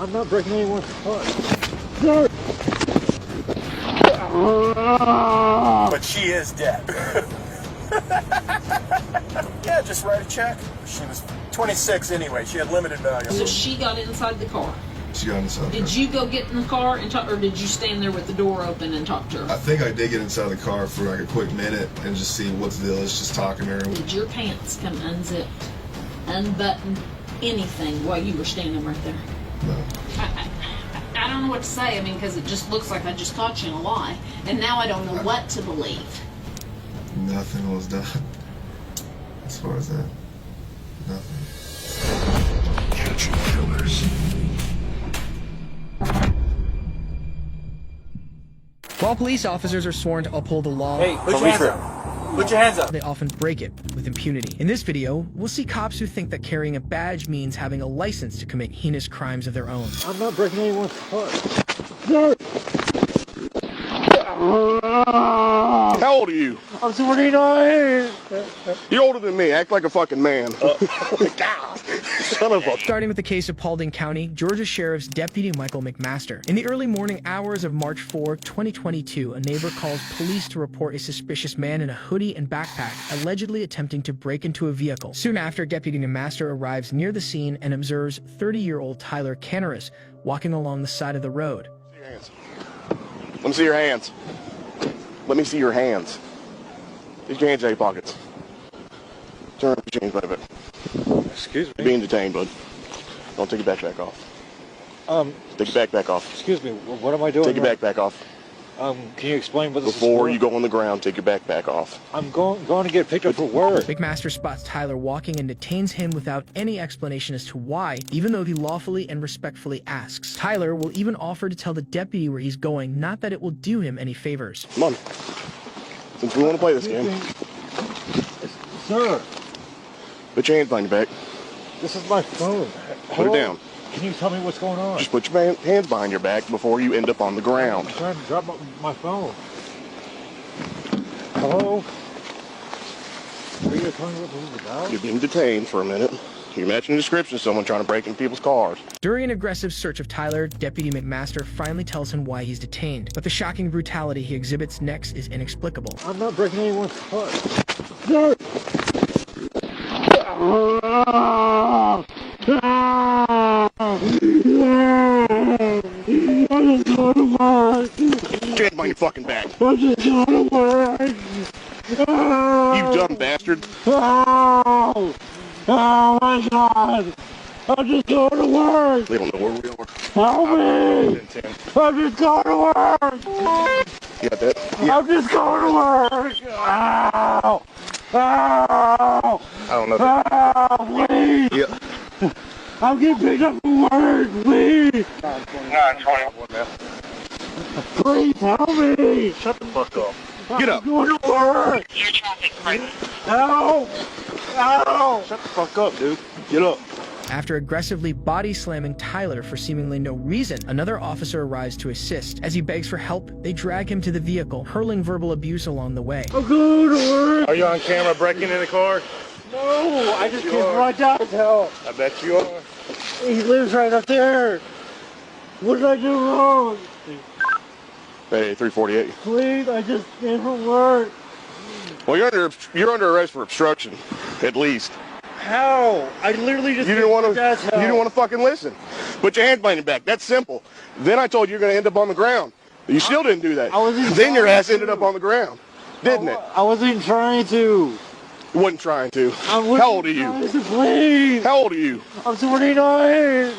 I'm not breaking anyone's car. But she is dead. Yeah, just write a check. She was 26 anyway. She had limited value. So she got inside the car. She got inside. Did you go get in the car and talk, or did you stand there with the door open and talk to her? I think I did get inside the car for like a quick minute and just see what's the deal. It's just talking to her. Did your pants come unzipped, unbuttoned, anything while you were standing right there? No. I don't know what to say. I mean, because it just looks like I just caught you in a lie, and now I don't know what to believe. Nothing was done. As far as that, nothing. Catch killers. While police officers are sworn to uphold the law, Hey, put your hands up. Put your hands up. they often break it with impunity. In this video, we'll see cops who think that carrying a badge means having a license to commit heinous crimes of their own. I'm not breaking anyone's car. How old are you? I'm 29. You're older than me. Act like a fucking man. Son of a... Starting with the case of Paulding County, Georgia Sheriff's Deputy Michael McMaster. In the early morning hours of March 4, 2022, a neighbor calls police to report a suspicious man in a hoodie and backpack allegedly attempting to break into a vehicle. Soon after, Deputy McMaster arrives near the scene and observes 30-year-old Tyler Canaris walking along the side of the road. Let me see your hands. Let me see your hands. These your hands in your pockets. Turn up your change, baby. Excuse me. You're being detained, bud. Don't take your backpack off. Take your backpack off. Excuse me. What am I doing? Take your backpack off. Can you explain what this is Before for? you go on the ground, take your backpack off. I'm going to get picked up for work. McMaster spots Tyler walking and detains him without any explanation as to why, even though he lawfully and respectfully asks. Tyler will even offer to tell the deputy where he's going, not that it will do him any favors. Come on. Since we want to play this game, Sir, put your hands behind your back. this is my phone. Put it down. Can you tell me what's going on? Just put your hands behind your back before you end up on the ground. I'm trying to drop my phone. Hello? Are you going to tell me what this is about? You're being detained for a minute. You're matching the description of someone trying to break into people's cars. During an aggressive search of Tyler, Deputy McMaster finally tells him why he's detained, but the shocking brutality he exhibits next is inexplicable. I'm not breaking anyone's car. No! I'm just going to work. Put your hands behind your fucking back. I'm just going to work. You dumb bastard. Oh! Oh my God! I'm just going to work. They don't know where we are. Help me! I'm just going to work. You got that? I'm just going to work. Ow! Ow! I don't know. That. Ow! Please! Yeah. I'm getting picked up from work. Please! 921 now. Please help me! Shut the fuck up. Get up. I'm going to work. Your traffic pardon. Ow! Ow! Shut the fuck up, dude. Get up. After aggressively body slamming Tyler for seemingly no reason, another officer arrives to assist. As he begs for help, they drag him to the vehicle, hurling verbal abuse along the way. I'm going to work. Are you on camera breaking in the car? No! I just came right down to help. I bet you are. He lives right up there. What did I do wrong? Hey, 348. Please, I just came from work. Well, you're under arrest for obstruction, at least. How? I literally just You didn't want to. Dad's help. You didn't want to fucking listen. Put your hands behind your back. That's simple. Then I told you you're going to end up on the ground. You still didn't do that. I wasn't Then your trying ass ended to. up on the ground, didn't it? I wasn't trying to. You wasn't trying to. I wasn't How old are you? trying to, please. How old are you? I'm 29.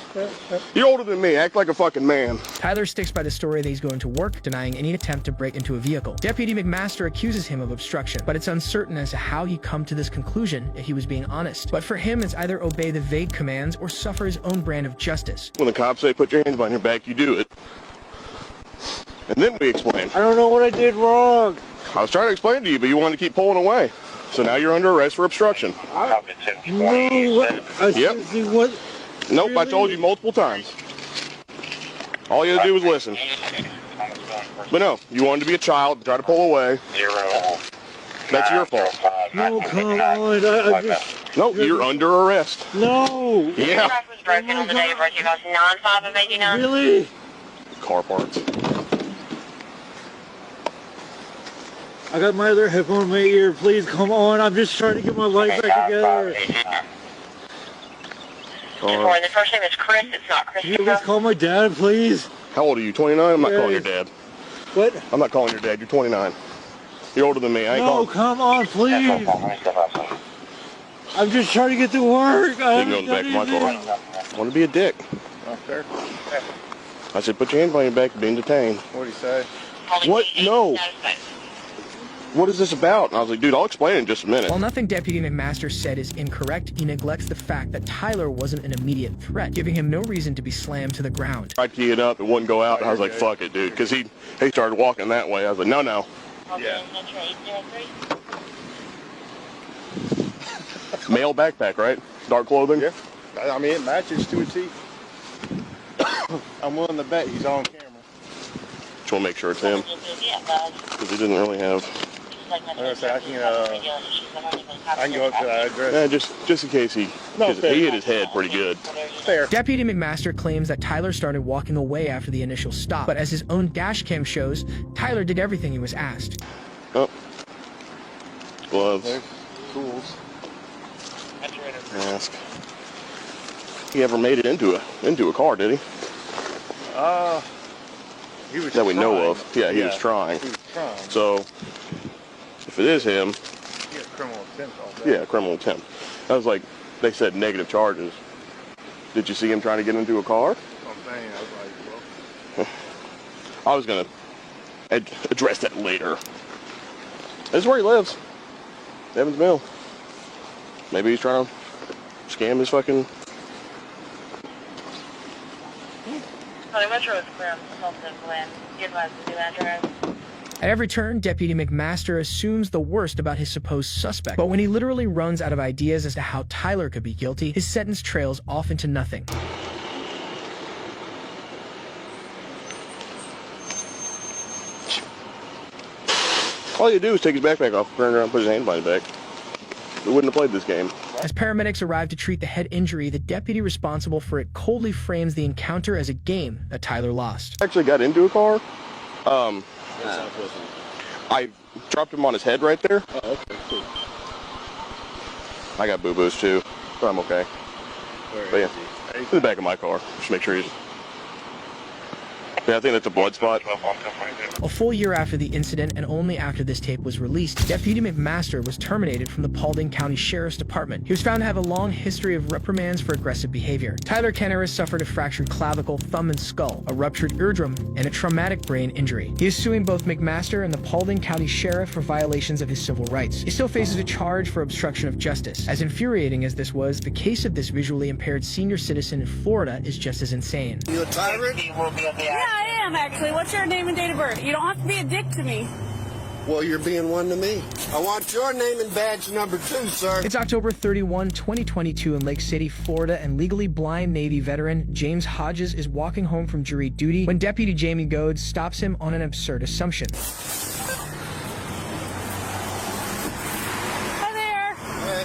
You're older than me. Act like a fucking man. Tyler sticks by the story that he's going to work, denying any attempt to break into a vehicle. Deputy McMaster accuses him of obstruction, but it's uncertain as to how he come to this conclusion if he was being honest. But for him, it's either obey the vague commands or suffer his own brand of justice. When the cops say put your hands behind your back, you do it. And then we explain. I don't know what I did wrong. I was trying to explain to you, but you wanted to keep pulling away. So now you're under arrest for obstruction. No, seriously, what? Nope, I Really? told you multiple times. All you had to do was listen. But no, you wanted to be a child and try to pull away. That's your fault. No, come on. I just... No, you're under arrest. No. Yeah. Was broken on the day of birth. You got 9-5 of 89. Really? Car parts. I got my other hip on my ear. Please come on. I'm just trying to get my life back together. The first name is Chris. It's not Can you Christopher. please call my dad, please? How old are you? 29? I'm not calling your dad. What? I'm not calling your dad. You're 29. You're older than me. I ain't No, calling. come on, please. I'm just trying to get to work. I You can go in the back of my car. I want to be a dick. Not fair. I said, put your hands behind your back. You're being detained. What do you say? What? No. What is this about? And I was like, dude, I'll explain in just a minute. While nothing Deputy McMaster said is incorrect, he neglects the fact that Tyler wasn't an immediate threat, giving him no reason to be slammed to the ground. Tried to key it up. It wouldn't go out. And I was like, fuck it, dude. Because he started walking that way. I was like, no, no. Yeah. Male backpack, right? Dark clothing? Yeah. I mean, it matches to a T. I'm willing to bet he's on camera. Just want to make sure it's him. Because he didn't really have... I can go up to that address. Yeah, just in case he... No, he hit his head pretty good. Fair. Deputy McMaster claims that Tyler started walking away after the initial stop, but as his own dash cam shows, Tyler did everything he was asked. Oh. Gloves. There's tools. Mask. He ever made it into a car, did he? He was That we know trying. of. Yeah, he was trying. He was trying. So, if it is him, He had criminal attempt all day. yeah, criminal attempt. I was like, they said negative charges. Did you see him trying to get into a car? I'm saying, I was like, well. I was going to address that later. This is where he lives. Evans Mill. Maybe he's trying to scam his fucking... Holly Metro is clear on the Fulton Glen. Give us the new address. At every turn, Deputy McMaster assumes the worst about his supposed suspect, but when he literally runs out of ideas as to how Tyler could be guilty, his sentence trails off into nothing. All you do is take his backpack off, turn around, put his hand behind his back. We wouldn't have played this game. As paramedics arrive to treat the head injury, the deputy responsible for it coldly frames the encounter as a game that Tyler lost. Actually got into a car. I dropped him on his head right there. Oh, okay, cool. I got boo-boos too, so I'm okay. But yeah, in the back of my car. Just make sure he's... Yeah, I think that's a blood spot. A full year after the incident, and only after this tape was released, Deputy McMaster was terminated from the Paulding County Sheriff's Department. He was found to have a long history of reprimands for aggressive behavior. Tyler Kenner has suffered a fractured clavicle, thumb and skull, a ruptured eardrum, and a traumatic brain injury. He is suing both McMaster and the Paulding County Sheriff for violations of his civil rights. He still faces a charge for obstruction of justice. As infuriating as this was, the case of this visually impaired senior citizen in Florida is just as insane. You a tyrant? Yeah, I am actually. What's your name and date of birth? You don't have to be a dick to me. Well, you're being one to me. I want your name and badge number 2, sir. It's October 31, 2022 in Lake City, Florida, and legally blind Navy veteran James Hodges is walking home from jury duty when Deputy Jamie Goads stops him on an absurd assumption. Hi there. Hey,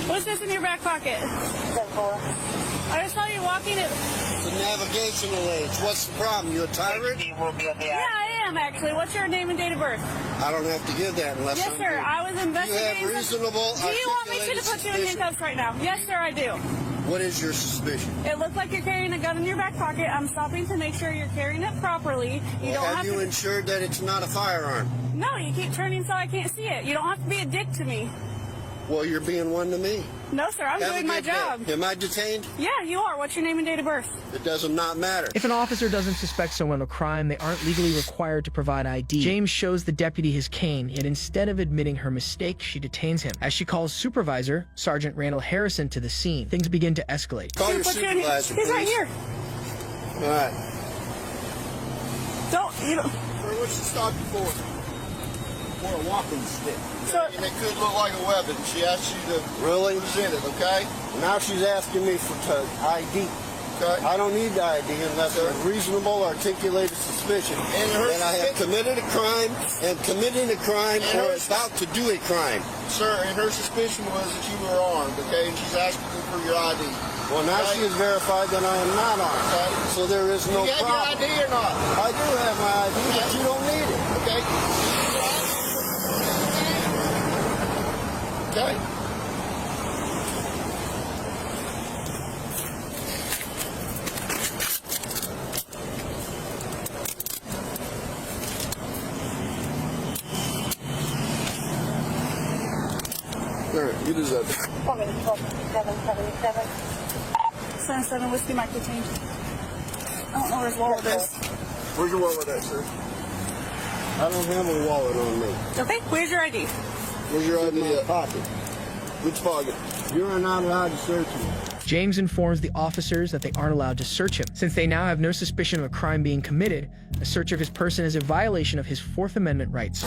What's this in your back pocket? I just saw you walking it. it's a navigational aids. What's the problem? You a tyrant? Yeah, I am actually. What's your name and date of birth? I don't have to give that unless Yes, I'm sir. doing- I was You investigating. have reasonable Do you want me to articulated put you in suspicion. handcuffs right now? Yes, sir, I do. What is your suspicion? It looks like you're carrying a gun in your back pocket. I'm stopping to make sure you're carrying it properly. You don't Have have you to. ensured that it's not a firearm? No, you keep turning so I can't see it. You don't have to be a dick to me. Well, you're being one to me. No, sir. I'm Have a doing my good day. job. Am I detained? Yeah, you are. What's your name and date of birth? It does not matter. If an officer doesn't suspect someone of a crime, they aren't legally required to provide ID. James shows the deputy his cane, yet instead of admitting her mistake, she detains him. As she calls supervisor, Sergeant Randall Harrison, to the scene, things begin to escalate. Call your Put you in here. supervisor, He's right please. here. All right. You don't. What's she stop you for? For a walking stick. So, And it could look like a weapon. She asked you to present it, okay? Now she's asking me for ID. Okay. I don't need the ID unless there's reasonable articulated suspicion that I have committed a crime and committing a crime or about to do a crime. Sir, and her suspicion was that you were armed, okay, and she's asking you for your ID. Well, now she has verified that I am not armed, okay? So there is no you problem. You have your ID or not? I do have my ID, but you don't need it. Okay. Okay. All right, you deserve it. 777. 77 Whiskey Mike Change. I don't know where his wallet is. Where's your wallet at, sir? I don't have a wallet on me. Okay, where's your ID? Where's your ID at? Pocket. Which pocket? You're not allowed to search me. James informs the officers that they aren't allowed to search him. Since they now have no suspicion of a crime being committed, a search of his person is a violation of his Fourth Amendment rights.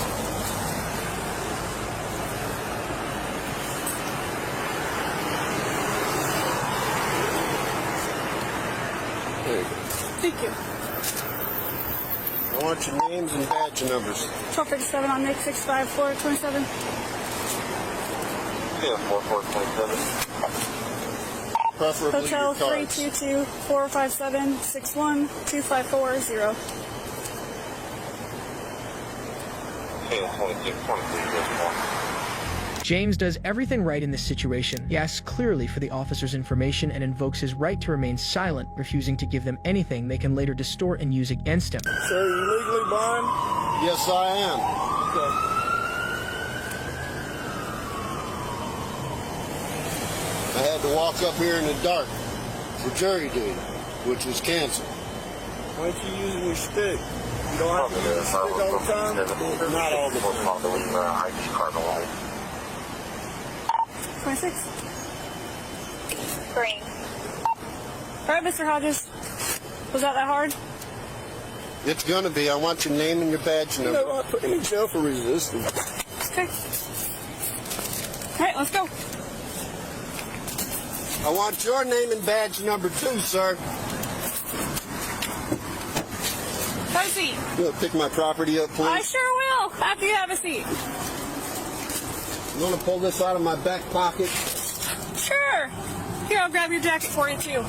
Thank you. I want your names and badge numbers. 1257 on Nick 65427. Yeah, 4427. Preferably Hotel your cards. 322 457 61 2540. Yeah, 2623. James does everything right in this situation. He asks clearly for the officer's information and invokes his right to remain silent, refusing to give them anything they can later distort and use against him. Sir, are you legally blind? Yes, I am. Okay. I had to walk up here in the dark for jury duty, which was canceled. Why aren't you using your stick? You don't have to use your stick all the time? Not all the time. 26. Green. All right, Mr. Hodges. Was that hard? It's gonna be. I want your name and your badge number. You know, I put him in jail for resisting. Okay. All right, let's go. I want your name and badge number too, sir. Have a seat. You wanna pick my property up, please? I sure will, after you have a seat. You want to pull this out of my back pocket? Sure. Here, I'll grab your jacket for you, too.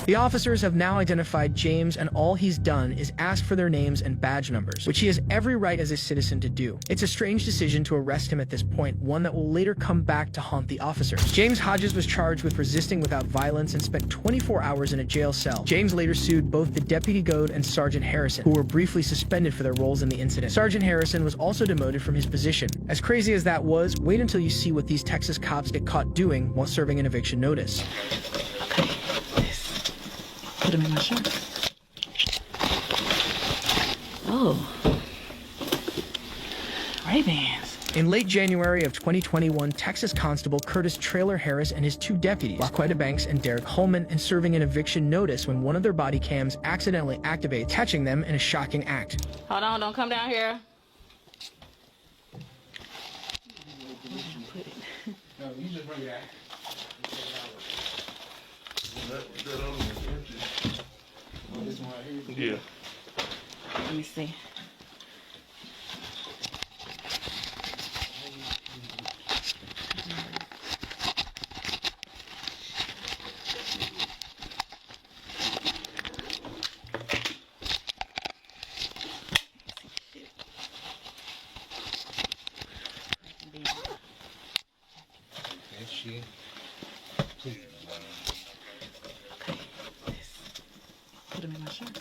The officers have now identified James, and all he's done is ask for their names and badge numbers, which he has every right as a citizen to do. It's a strange decision to arrest him at this point, one that will later come back to haunt the officers. James Hodges was charged with resisting without violence and spent 24 hours in a jail cell. James later sued both the Deputy Goad and Sergeant Harrison, who were briefly suspended for their roles in the incident. Sergeant Harrison was also demoted from his position. As crazy as that was, wait until you see what these Texas cops get caught doing while serving an eviction notice. Put them in my shirt. Oh. Ray-Bans. In late January of 2021, Texas Constable Curtis Trailer Harris and his two deputies, Laquetta Banks and Derek Holman, and serving an eviction notice when one of their body cams accidentally activates, catching them in a shocking act. Hold on, don't come down here. No, you just bring it out. This one right here. Yeah. Let me see. Put them in my shirt.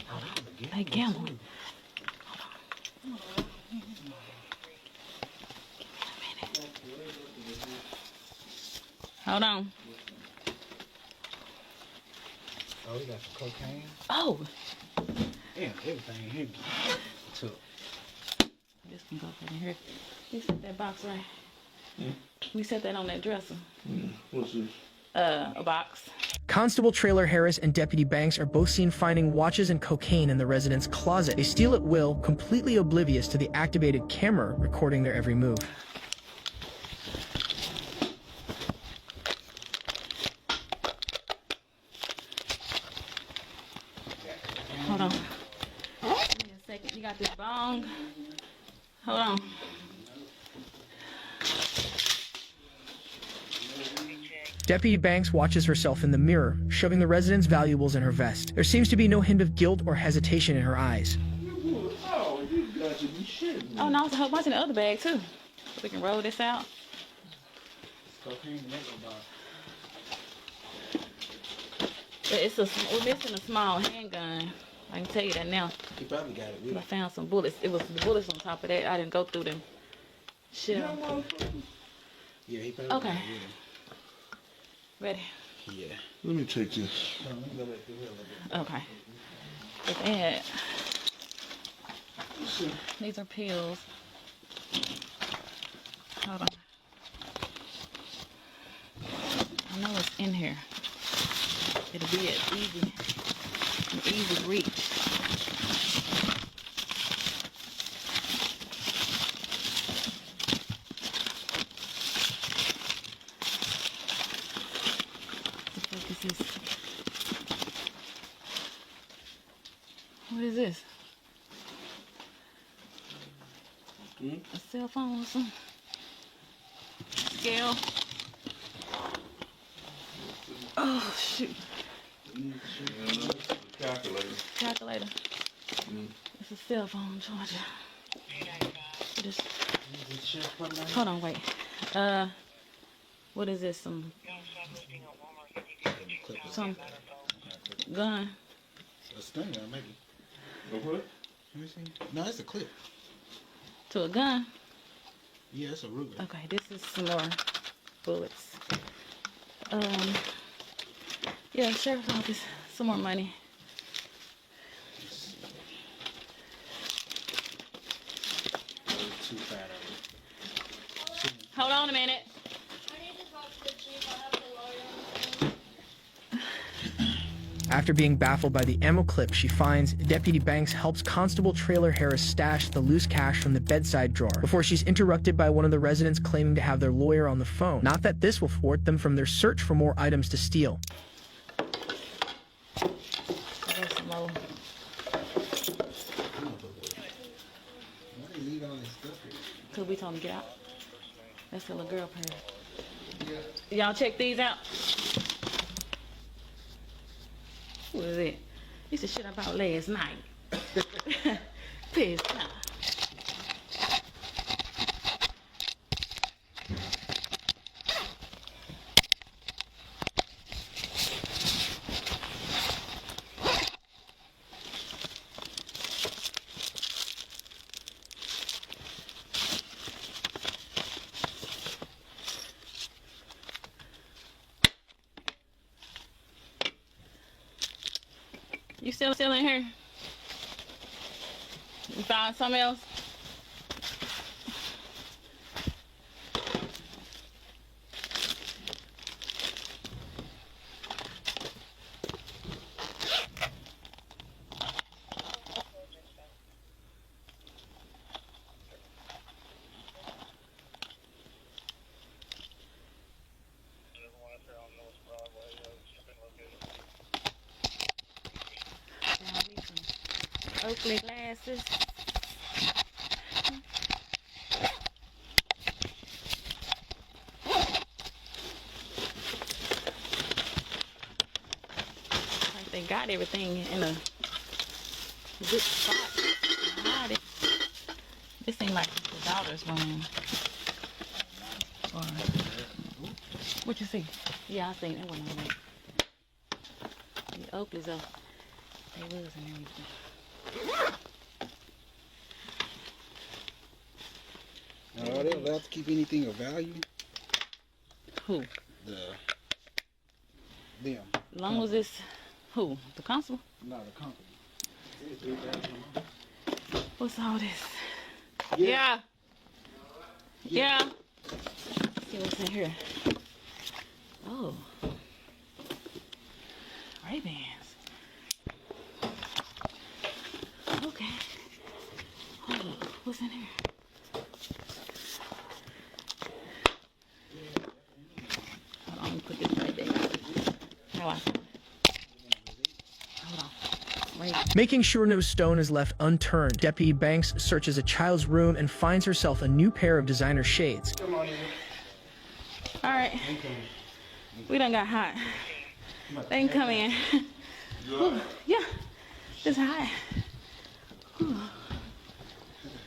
Hold on. Hey, Gamble. Hold on. Hold on. Oh, we got some cocaine. Oh. Yeah, everything here. Took. This can go in here. You set that box right. We set that on that dresser. What's this? A box. Constable Traylor Harris and Deputy Banks are both seen finding watches and cocaine in the resident's closet. They steal at will, completely oblivious to the activated camera recording their every move. Hold on. Give me a second. You got this bong. Hold on. Deputy Banks watches herself in the mirror, shoving the resident's valuables in her vest. There seems to be no hint of guilt or hesitation in her eyes. Oh, no, there's a whole bunch in the other bag, too. We can roll this out. We're missing a small handgun. I can tell you that now. He probably got it. I found some bullets. It was the bullets on top of that. I didn't go through them. Shit. Yeah, he probably Okay. Ready? Yeah. Let me check this. Okay. But they had, these are pills. Hold on. I know it's in here. It'll be an easy reach. What is this? A cell phone or something? Scale? Oh, shoot. Calculator. It's a cell phone charger. Hold on, wait. What is this? Some gun? A stinger, maybe. Go for it. Let me see. No, it's a clip. To a gun? Yeah, it's a Ruger. Okay, this is some more bullets. Yeah, sheriff's office. Some more money. Hold on a minute. After being baffled by the ammo clip she finds, Deputy Banks helps Constable Traylor Harris stash the loose cash from the bedside drawer before she's interrupted by one of the residents claiming to have their lawyer on the phone. Not that this will thwart them from their search for more items to steal. Cause we told him to get out. That's the little girl purse. Y'all check these out. What is it? This is shit I bought last night. Pissed off. You still in here? You found something else? Oakley glasses. Like they got everything in a good spot. Hide it. This ain't like the daughter's room. Or, what you see? Yeah, I seen that one already. The Oakley's up. They was and everything. Are they allowed to keep anything of value? Who? Them. As long as it's who? The constable? No, the company. What's all this? Yeah. Yeah. Let's see what's in here. Oh. Ray-Bans. Okay. Hold up. What's in here? Hold on, let me put this right there. How I hold on. Wait. Making sure no stone is left unturned, Deputy Banks searches a child's room and finds herself a new pair of designer shades. All right. We done got hot. They can come in. Ooh, yeah, it's hot. Ooh.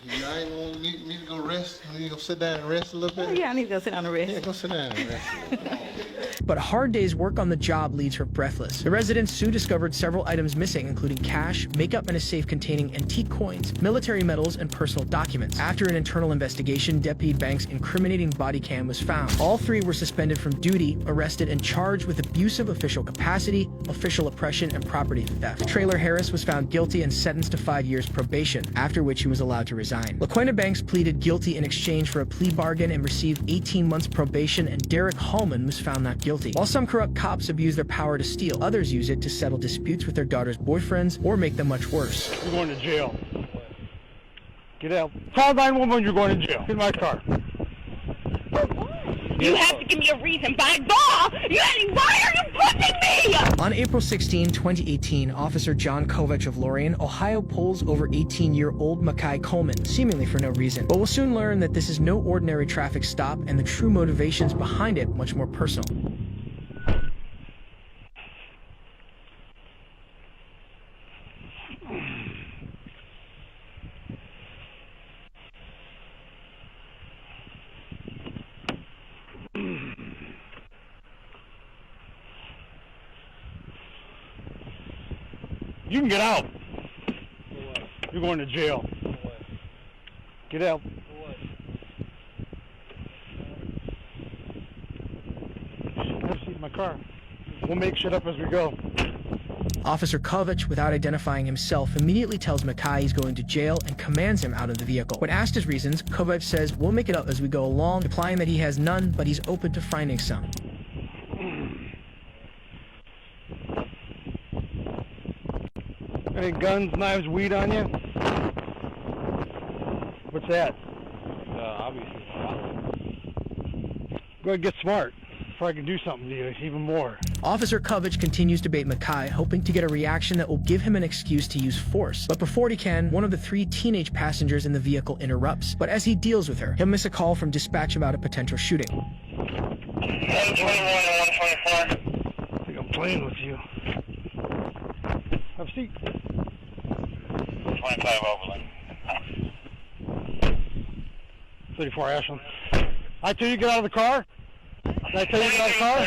You ain't gonna need to go rest? You need to go sit down and rest a little bit? Oh, yeah, I need to go sit down and rest. Yeah, go sit down and rest. But a hard day's work on the job leaves her breathless. The resident Sue discovered several items missing, including cash, makeup in a safe containing antique coins, military medals, and personal documents. After an internal investigation, Deputy Banks' incriminating body cam was found. All three were suspended from duty, arrested, and charged with abuse of official capacity, official oppression, and property theft. Traylor Harris was found guilty and sentenced to 5 years probation, after which he was allowed to resign. LaQuenda Banks pleaded guilty in exchange for a plea bargain and received 18 months probation, and Derek Hallman was found not guilty. While some corrupt cops abuse their power to steal, others use it to settle disputes with their daughter's boyfriends or make them much worse. You're going to jail. Get out. Call 911, you're going to jail. Get in my car. You have to give me a reason. By law, why are you pushing me? On April 16, 2018, Officer John Kovach of Lorraine, Ohio pulls over 18-year-old Makai Coleman, seemingly for no reason. But we'll soon learn that this is no ordinary traffic stop and the true motivations behind it much more personal. You can get out. You're going to jail. Get out. Have a seat in my car. We'll make shit up as we go. Officer Kovach, without identifying himself, immediately tells Makai he's going to jail and commands him out of the vehicle. When asked his reasons, Kovach says, "We'll make it up as we go along," implying that he has none, but he's open to finding some. Any guns, knives, weed on you? What's that? Obviously. Go ahead, get smart before I can do something to you, even more. Officer Kovach continues to bait Makai, hoping to get a reaction that will give him an excuse to use force. But before he can, one of the 3 teenage passengers in the vehicle interrupts. But as he deals with her, he'll miss a call from dispatch about a potential shooting. 121 and 124. I think I'm playing with you. Have a seat. 25 Overland. 34 Ashland. I tell you get out of the car? Did I tell you get out of the car?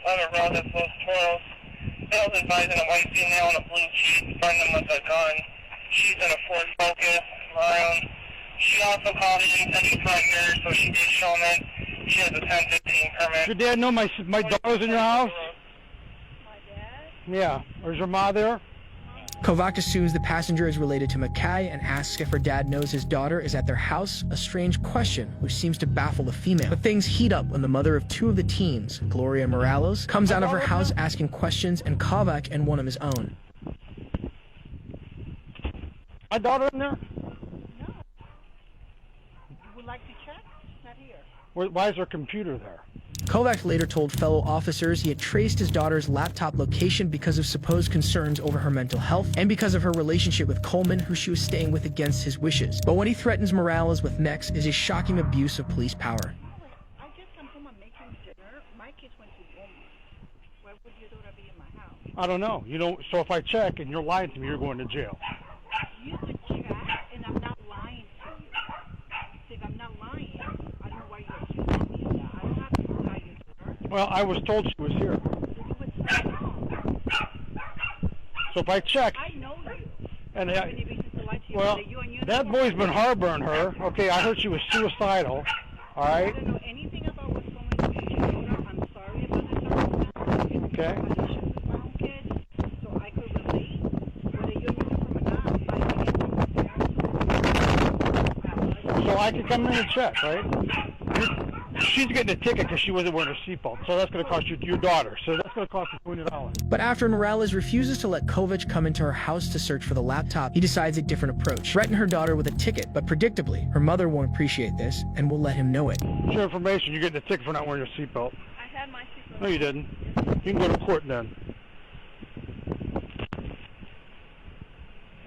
Other road that's those Toros. Bill's advising a white female in a blue Jeep, find them with a gun. She's in a Ford Focus, maroon. She also called in pending primary, so she did show them in. She has a 1015 permit. Does your dad know my daughter's in your house? My dad? Yeah. Or is your ma there? Kovach assumes the passenger is related to Makai and asks if her dad knows his daughter is at their house, a strange question which seems to baffle the female. But things heat up when the mother of 2 of the teens, Gloria Morales, comes out of her house asking questions, and Kovach and one of his own. My daughter in there? No. You would like to check? Not here. Why is her computer there? Kovach later told fellow officers he had traced his daughter's laptop location because of supposed concerns over her mental health and because of her relationship with Coleman, who she was staying with against his wishes. But what he threatens Morales with next is a shocking abuse of police power. I just come home and making dinner. My kids went to Walmart. Why would your daughter be in my house? I don't know. You know, so if I check and you're lying to me, you're going to jail. You could check, and I'm not lying to you. If I'm not lying, I don't know why you're accusing me of that. I don't have to lie to her. Well, I was told she was here. So if I check, I know you. and I have any reason to lie to you. well, That you and you that boy's been harboring her. Okay, I heard she was suicidal. All I right. don't know anything about what's going on with your daughter. I'm sorry about the circumstances. Okay. I had issues with my own kids, so I could relate. Whether you're using from or not, So I can come in and check, right? she's getting a ticket because she wasn't wearing her seatbelt. So that's going to cost you your daughter. So that's going to cost you $20. But after Morales refuses to let Kovac come into her house to search for the laptop, he decides a different approach. Threaten her daughter with a ticket, but predictably, her mother won't appreciate this and will let him know it. Your information, you're getting a ticket for not wearing your seatbelt. I had my seatbelt. No, you didn't. You can go to court then.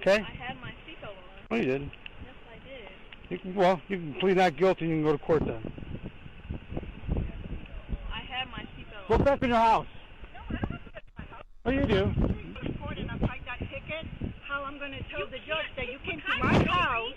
Okay? I had my seatbelt on. No, you didn't. Yes, I did. You can plead not guilty and you can go to court then. I had my seatbelt Go on. back in your house. No, I don't have to go to my house. Oh, you do. And I fight that ticket. How I'm going to tell the judge that you came to my house.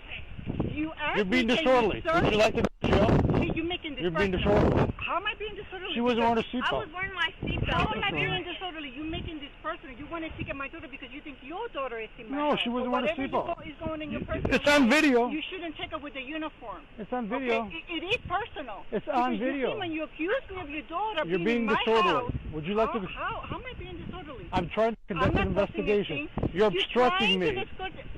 You asked You're being me, disorderly. can Would you like to go to jail? You're making this You're being personal. disorderly. How am I being disorderly? She wasn't wearing a I seatbelt. was wearing my seatbelt. How am I being disorderly? You're making this personal. You want to ticket my daughter because you think your daughter is in my No, house. she wasn't But wearing a whatever seatbelt. is going in your personal It's on video. You shouldn't take her with the uniform. It's on video. Okay? It is personal. It's on Because video. You see, when you accuse me of your daughter You're being in my disorderly. house, Would you like to? how am I being disorderly? I'm trying to conduct an investigation. You're obstructing me.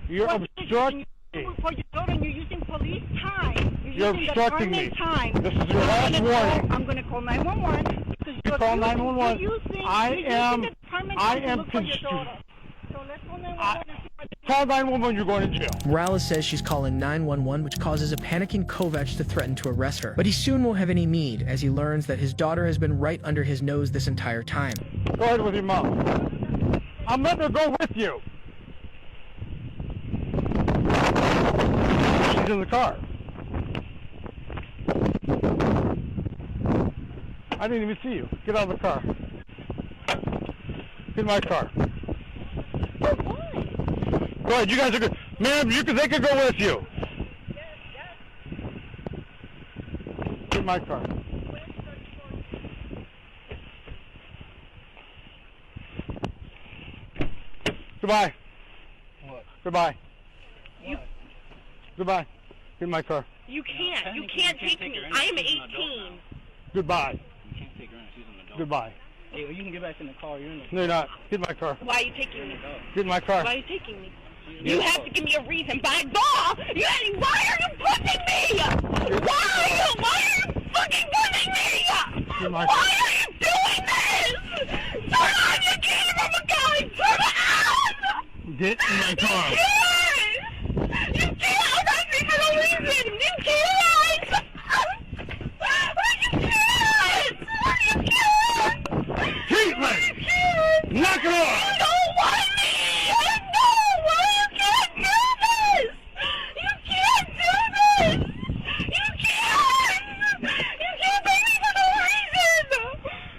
You're You're obstructing me. For your daughter, and you're using police time. You're using obstructing the me. time. This is your last warning. I'm going to call 911. You call 911. I am Call 911, you're going to jail. Morales says she's calling 911, which causes a panicking Kovac to threaten to arrest her. But he soon won't have any need, as he learns that his daughter has been right under his nose this entire time. Go ahead with your mom. I'm letting her go with you. She's in the car. I didn't even see you. Get out of the car. Get in my car. Go ahead, you guys are good. Ma'am, they could go with you. Get in my car. Goodbye. What? Goodbye. Goodbye. Get in my car. You can't take me. I am 18. Goodbye. You can't take her in. She's an adult. Goodbye. Hey, well, you can get back in the car. You're in the No, you're not. Get in my car. Why are you taking me? Get in my car. Why are you taking me? You have to give me a reason. By law, why are you pushing me? Why are you fucking pushing me? Why are you doing this? Turn on your camera, guys. Turn it on. Get in my car. You can't arrest me for no reason. You can't. You can't. Caitlin! Knock it off! You don't want me! I know! Why you can't do this! You can't do this! You can't! You can't pay me for no reason!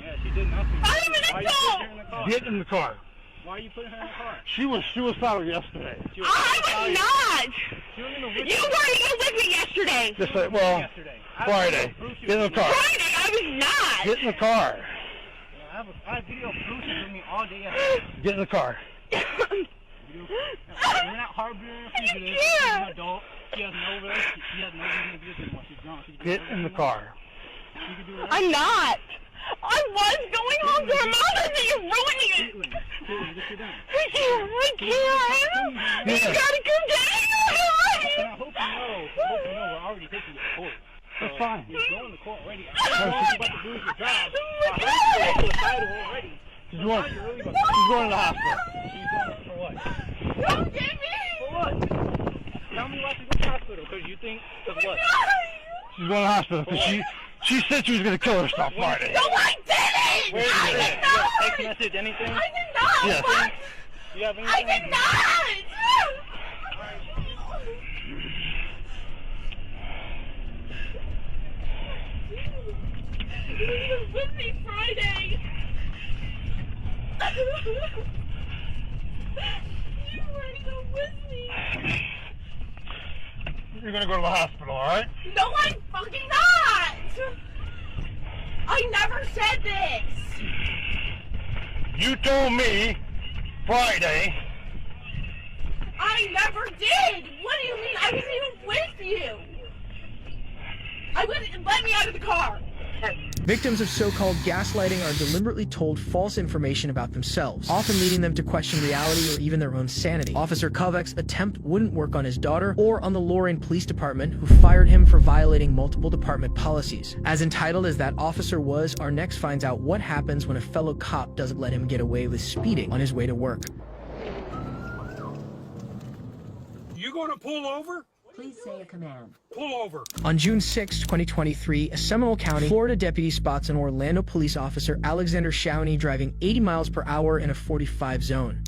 Yeah, she did nothing. I'm an adult! Get in the car. Why are you putting her in the car? She was suicidal yesterday. I was not! You weren't even with me yesterday! Just like, well, Friday. Get in the car. Friday, I was not! Get in the car. I have video proof with me all day yesterday. Get in the car. We're not harboring her. She's an adult. She has no risk. She has no reason to do this anymore. She's gone. Get in the car. I'm not! I was going home to her mother, and you're ruining it! I can't! You gotta come down! I hope you know we're already taking you to court. That's fine. You're going to court already. I know you're about to lose your job. I heard you're suicidal already. She's going to the hospital. She's going for what? Don't get me! For what? Tell me why she's going to the hospital. Because you think of what? She's going to the hospital because she said she was going to kill herself Friday. No, I didn't! Where I did did not! Text message, anything? I did not! Yes. What? You have anything? I did not! You were with me Friday! You weren't even with me! You're going to go to the hospital, all right? No, I'm fucking not! I never said this! You told me Friday. I never did! What do you mean? I wasn't even with you! I wouldn't let me out of the car! Victims of so-called gaslighting are deliberately told false information about themselves, often leading them to question reality or even their own sanity. Officer Kovac's attempt wouldn't work on his daughter or on the Lorain Police Department, who fired him for violating multiple department policies. As entitled as that officer was, our next finds out what happens when a fellow cop doesn't let him get away with speeding on his way to work. You gonna pull over? Please say a command. Pull over. On June 6, 2023, a Seminole County, Florida deputy spots an Orlando police officer, Alexander Shawnee, driving 80 miles per hour in a 45 zone.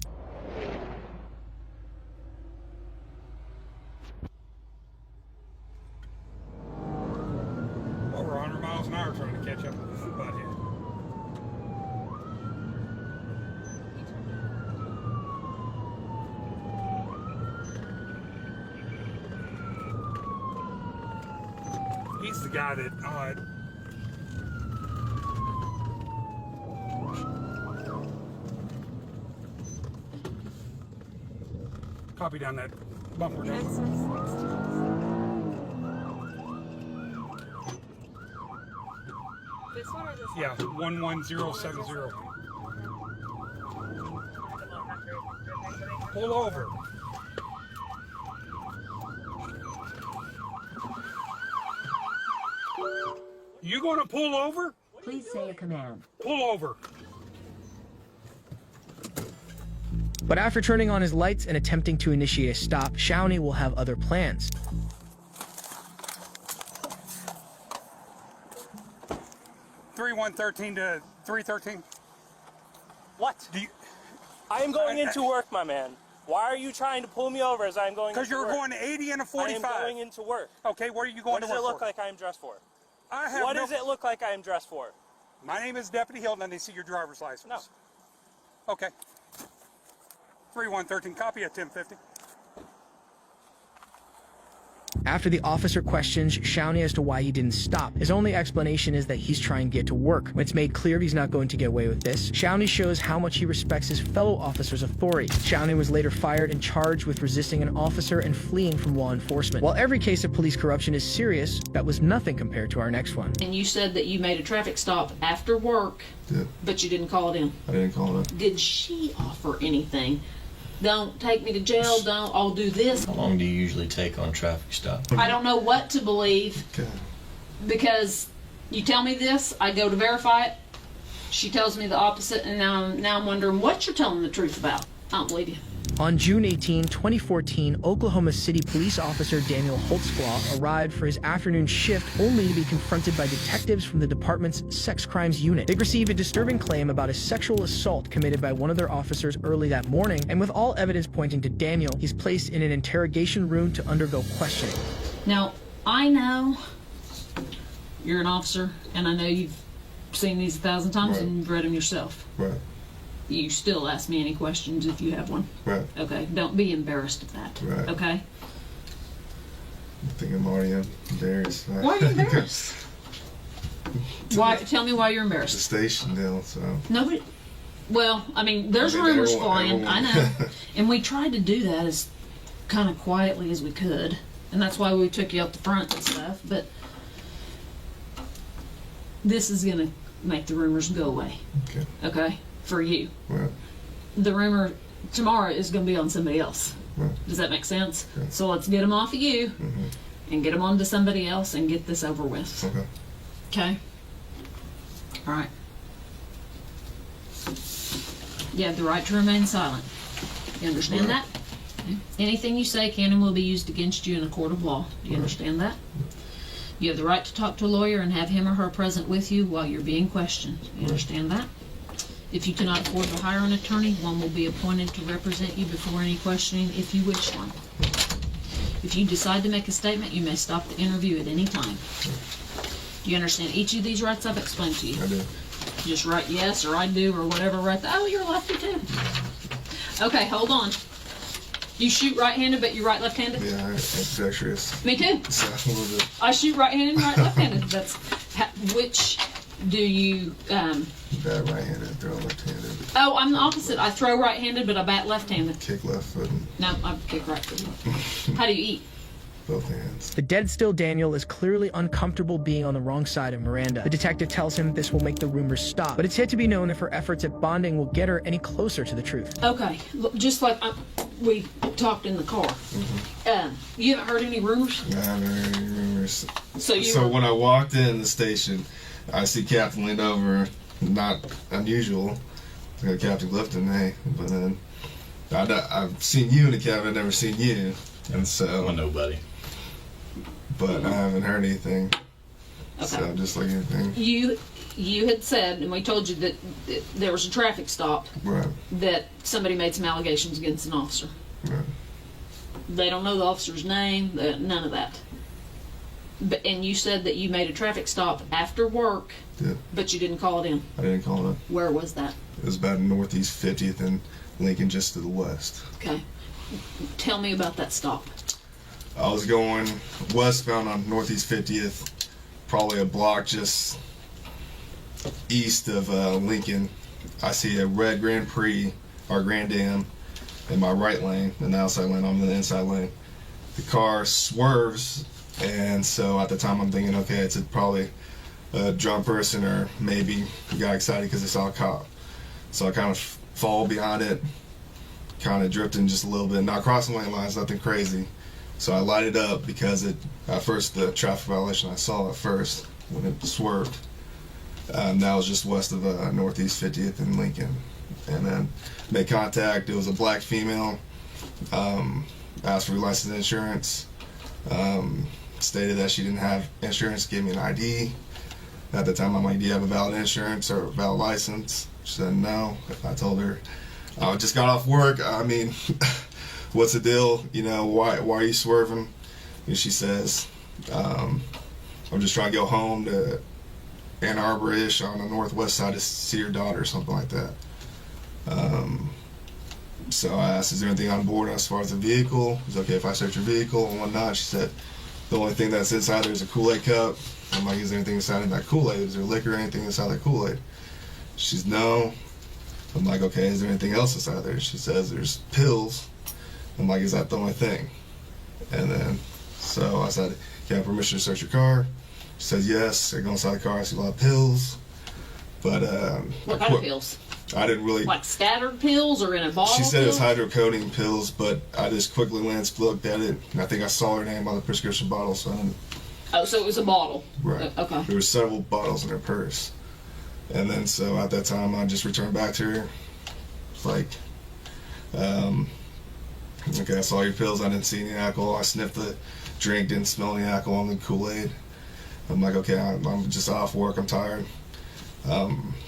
Over 100 miles an hour trying to catch up with this butthead. He's the guy that, copy down that bumper. This one or this one? Yeah, 11070. Pull over. You gonna pull over? Please say a command. Pull over. But after turning on his lights and attempting to initiate a stop, Shawnee will have other plans. Three 113 to 313. What? I am going into work, my man. Why are you trying to pull me over as I'm going into work? Because you're going 80 and a 45. I am going into work. Okay, what are you going to work for? What does it look like I am dressed for? What does it look like I am dressed for? My name is Deputy Hilton, and they see your driver's license. No. Okay. 3113, copy at 1050. After the officer questions Shawnee as to why he didn't stop, his only explanation is that he's trying to get to work. When it's made clear he's not going to get away with this, Shawnee shows how much he respects his fellow officer's authority. Shawnee was later fired and charged with resisting an officer and fleeing from law enforcement. While every case of police corruption is serious, that was nothing compared to our next one. And you said that you made a traffic stop after work, but you didn't call it in. I didn't call it in. Did she offer anything? Don't take me to jail, I'll do this. How long do you usually take on traffic stop? I don't know what to believe, because you tell me this, I go to verify it, she tells me the opposite, and now I'm wondering what you're telling the truth about. I don't believe you. On June 18, 2014, Oklahoma City police officer Daniel Holtzclaw arrived for his afternoon shift only to be confronted by detectives from the department's sex crimes unit. They received a disturbing claim about a sexual assault committed by one of their officers early that morning, and with all evidence pointing to Daniel, he's placed in an interrogation room to undergo questioning. Now, I know you're an officer, and I know you've seen these 1,000 times and you've read them yourself. Right. You still ask me any questions if you have one. Right. Okay, don't be embarrassed of that. Right. Okay? I think I'm already embarrassed. Why are you embarrassed? Why? Tell me why you're embarrassed. The station deal, so. Nobody. Well, I mean, there's rumors flying. I know, and we tried to do that as kind of quietly as we could, and that's why we took you out the front and stuff. But this is gonna make the rumors go away. Okay. Okay, for you. Right. The rumor tomorrow is gonna be on somebody else. Right. Does that make sense? Okay. So let's get them off of you and get them onto somebody else and get this over with. Okay. Okay. All right. You have the right to remain silent. You understand that? Anything you say can and will be used against you in a court of law. Do you understand that? You have the right to talk to a lawyer and have him or her present with you while you're being questioned. You understand that? If you cannot afford to hire an attorney, one will be appointed to represent you before any questioning if you wish one. If you decide to make a statement, you may stop the interview at any time. Do you understand each of these rights I've explained to you? I do. Just write yes or I do or whatever right there. Oh, you're lefty too. Okay, hold on. You shoot right-handed, but you're right-left-handed? Yeah, I'm ambidextrous. Me too. So, a little bit. I shoot right-handed and right-left-handed. That's which do you? Bat right-handed, throw left-handed. Oh, I'm the opposite. I throw right-handed, but I bat left-handed. Kick left foot. No, I kick right foot. How do you eat? both hands. The dead still Daniel is clearly uncomfortable being on the wrong side of Miranda. The detective tells him this will make the rumors stop, but it's yet to be known if her efforts at bonding will get her any closer to the truth. Okay, look, just like we talked in the car. You haven't heard any rumors? I haven't heard any rumors. So when I walked in the station, I see Captain leaned over, not unusual. Captain Clifton, hey, but then I've seen you in the cab, I've never seen you, and so. Well, nobody. But I haven't heard anything. Okay. So just like anything. You had said, and we told you that there was a traffic stop. Right. That somebody made some allegations against an officer. Right. They don't know the officer's name, none of that. And you said that you made a traffic stop after work, but you didn't call it in. I didn't call it. Where was that? It was about Northeast 50th and Lincoln, just to the west. Okay. Tell me about that stop. I was going westbound on Northeast 50th, probably a block just east of Lincoln. I see a red Grand Prix, or Grand Am, in my right lane, in the outside lane. I'm in the inside lane. The car swerves, and so at the time I'm thinking, okay, it's probably a drunk person, or maybe he got excited because they saw a cop. So I kind of fall behind it, kind of drifting just a little bit, not crossing lane lines, nothing crazy. So I lighted up because at first the traffic violation I saw at first when it swerved, that was just west of Northeast 50th in Lincoln. And then made contact. It was a black female, asked for license and insurance, stated that she didn't have insurance, gave me an ID. At the time I'm like, do you have a valid insurance or a valid license? She said no. I told her, I just got off work, I mean, what's the deal? You know, why are you swerving? And she says, I'm just trying to go home to Ann Arbor-ish on the northwest side to see your daughter or something like that. So I asked, is there anything on board as far as the vehicle? Is it okay if I search your vehicle and whatnot? She said, the only thing that's inside there is a Kool-Aid cup. I'm like, is there anything inside of that Kool-Aid? Is there liquor or anything inside that Kool-Aid? She's no. I'm like, okay, is there anything else inside there? She says there's pills. I'm like, is that the only thing? And then, so I said, can I have permission to search your car? She says yes. I go inside the car, I see a lot of pills. But, what kind of pills? I didn't really. Like scattered pills or in a bottle? She said it's hydrocodone pills, but I just quickly looked at it, and I think I saw her name on the prescription bottle, so I didn't. Oh, so it was a bottle. Right. Okay. There were several bottles in her purse. And then, so at that time, I just returned back to her. Like, okay, I saw your pills. I didn't see any alcohol. I sniffed the drink, didn't smell any alcohol in the Kool-Aid. I'm like, okay, I'm just off work. I'm tired.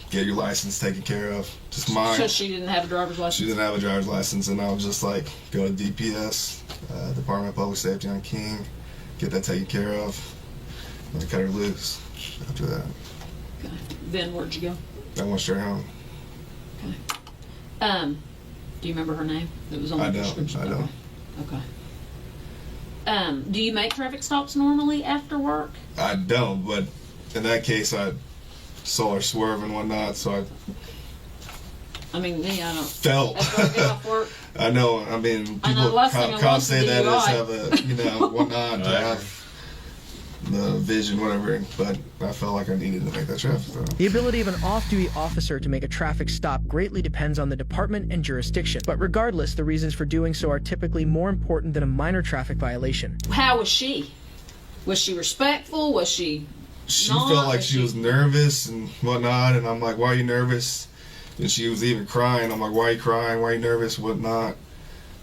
Get your license taken care of. Just mine. So she didn't have a driver's license? She didn't have a driver's license, and I was just like, go to DPS, Department of Public Safety on King, get that taken care of, and I cut her loose after that. Okay. Then where'd you go? I went straight home. Okay. Do you remember her name? That was on the prescription. I don't. Okay. Do you make traffic stops normally after work? I don't, but in that case, I saw her swerve and whatnot, so I mean, me, I don't. Felt. After I get off work. I know. I mean, I know, people, last thing I cops want say is that DUI. is have a, you know, whatnot to have the vision, whatever. But I felt like I needed to make that traffic stop. The ability of an off-duty officer to make a traffic stop greatly depends on the department and jurisdiction. But regardless, the reasons for doing so are typically more important than a minor traffic violation. How was she? Was she respectful? Was she? She felt like she was nervous and whatnot, and I'm like, why are you nervous? And she was even crying. I'm like, why are you crying? Why are you nervous? Whatnot?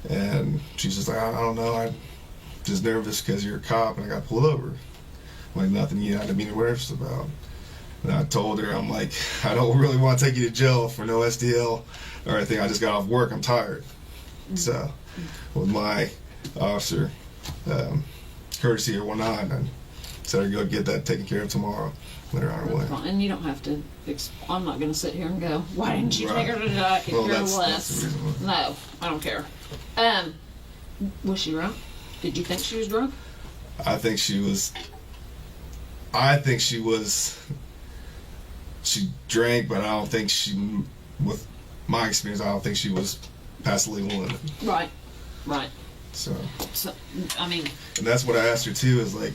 And she's just like, I don't know. I'm just nervous because you're a cop and I got pulled over. I'm like, nothing you had to be nervous about. And I told her, I'm like, I don't really want to take you to jail for no SDL or anything. I just got off work. I'm tired. So with my officer courtesy or whatnot, and said, go get that taken care of tomorrow. Let her on her way. And you don't have to. I'm not going to sit here and go, why didn't you take her to the I could care less. No, I don't care. Was she drunk? Did you think she was drunk? I think she was. She drank, but I don't think she, with my experience, I don't think she was past the legal limit. Right. So, I mean, and that's what I asked her too. Is like,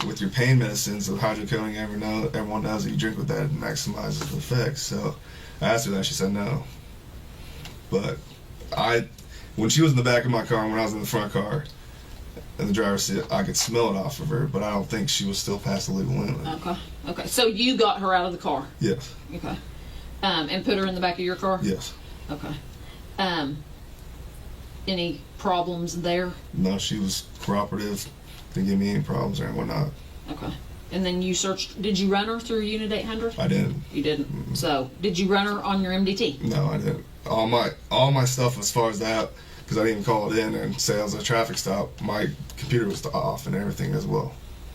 with your pain medicines, of hydrocodone, everyone knows that you drink with that, it maximizes the effects. So, I asked her that. She said no. But when she was in the back of my car, when I was in the front car, in the driver's seat, I could smell it off of her, but I don't think she was still past the legal limit. Okay. So you got her out of the car? Yes. Okay. And put her in the back of your car? Yes. Okay. Any problems there? No, she was cooperative. Didn't give me any problems or whatnot. Okay. And then you searched, did you run her through Unit 800? I didn't. You didn't? Mm-hmm. So, did you run her on your MDT? No, I didn't. All my stuff as far as that, because I didn't even call it in and say it was a traffic stop, my computer was off and everything as well.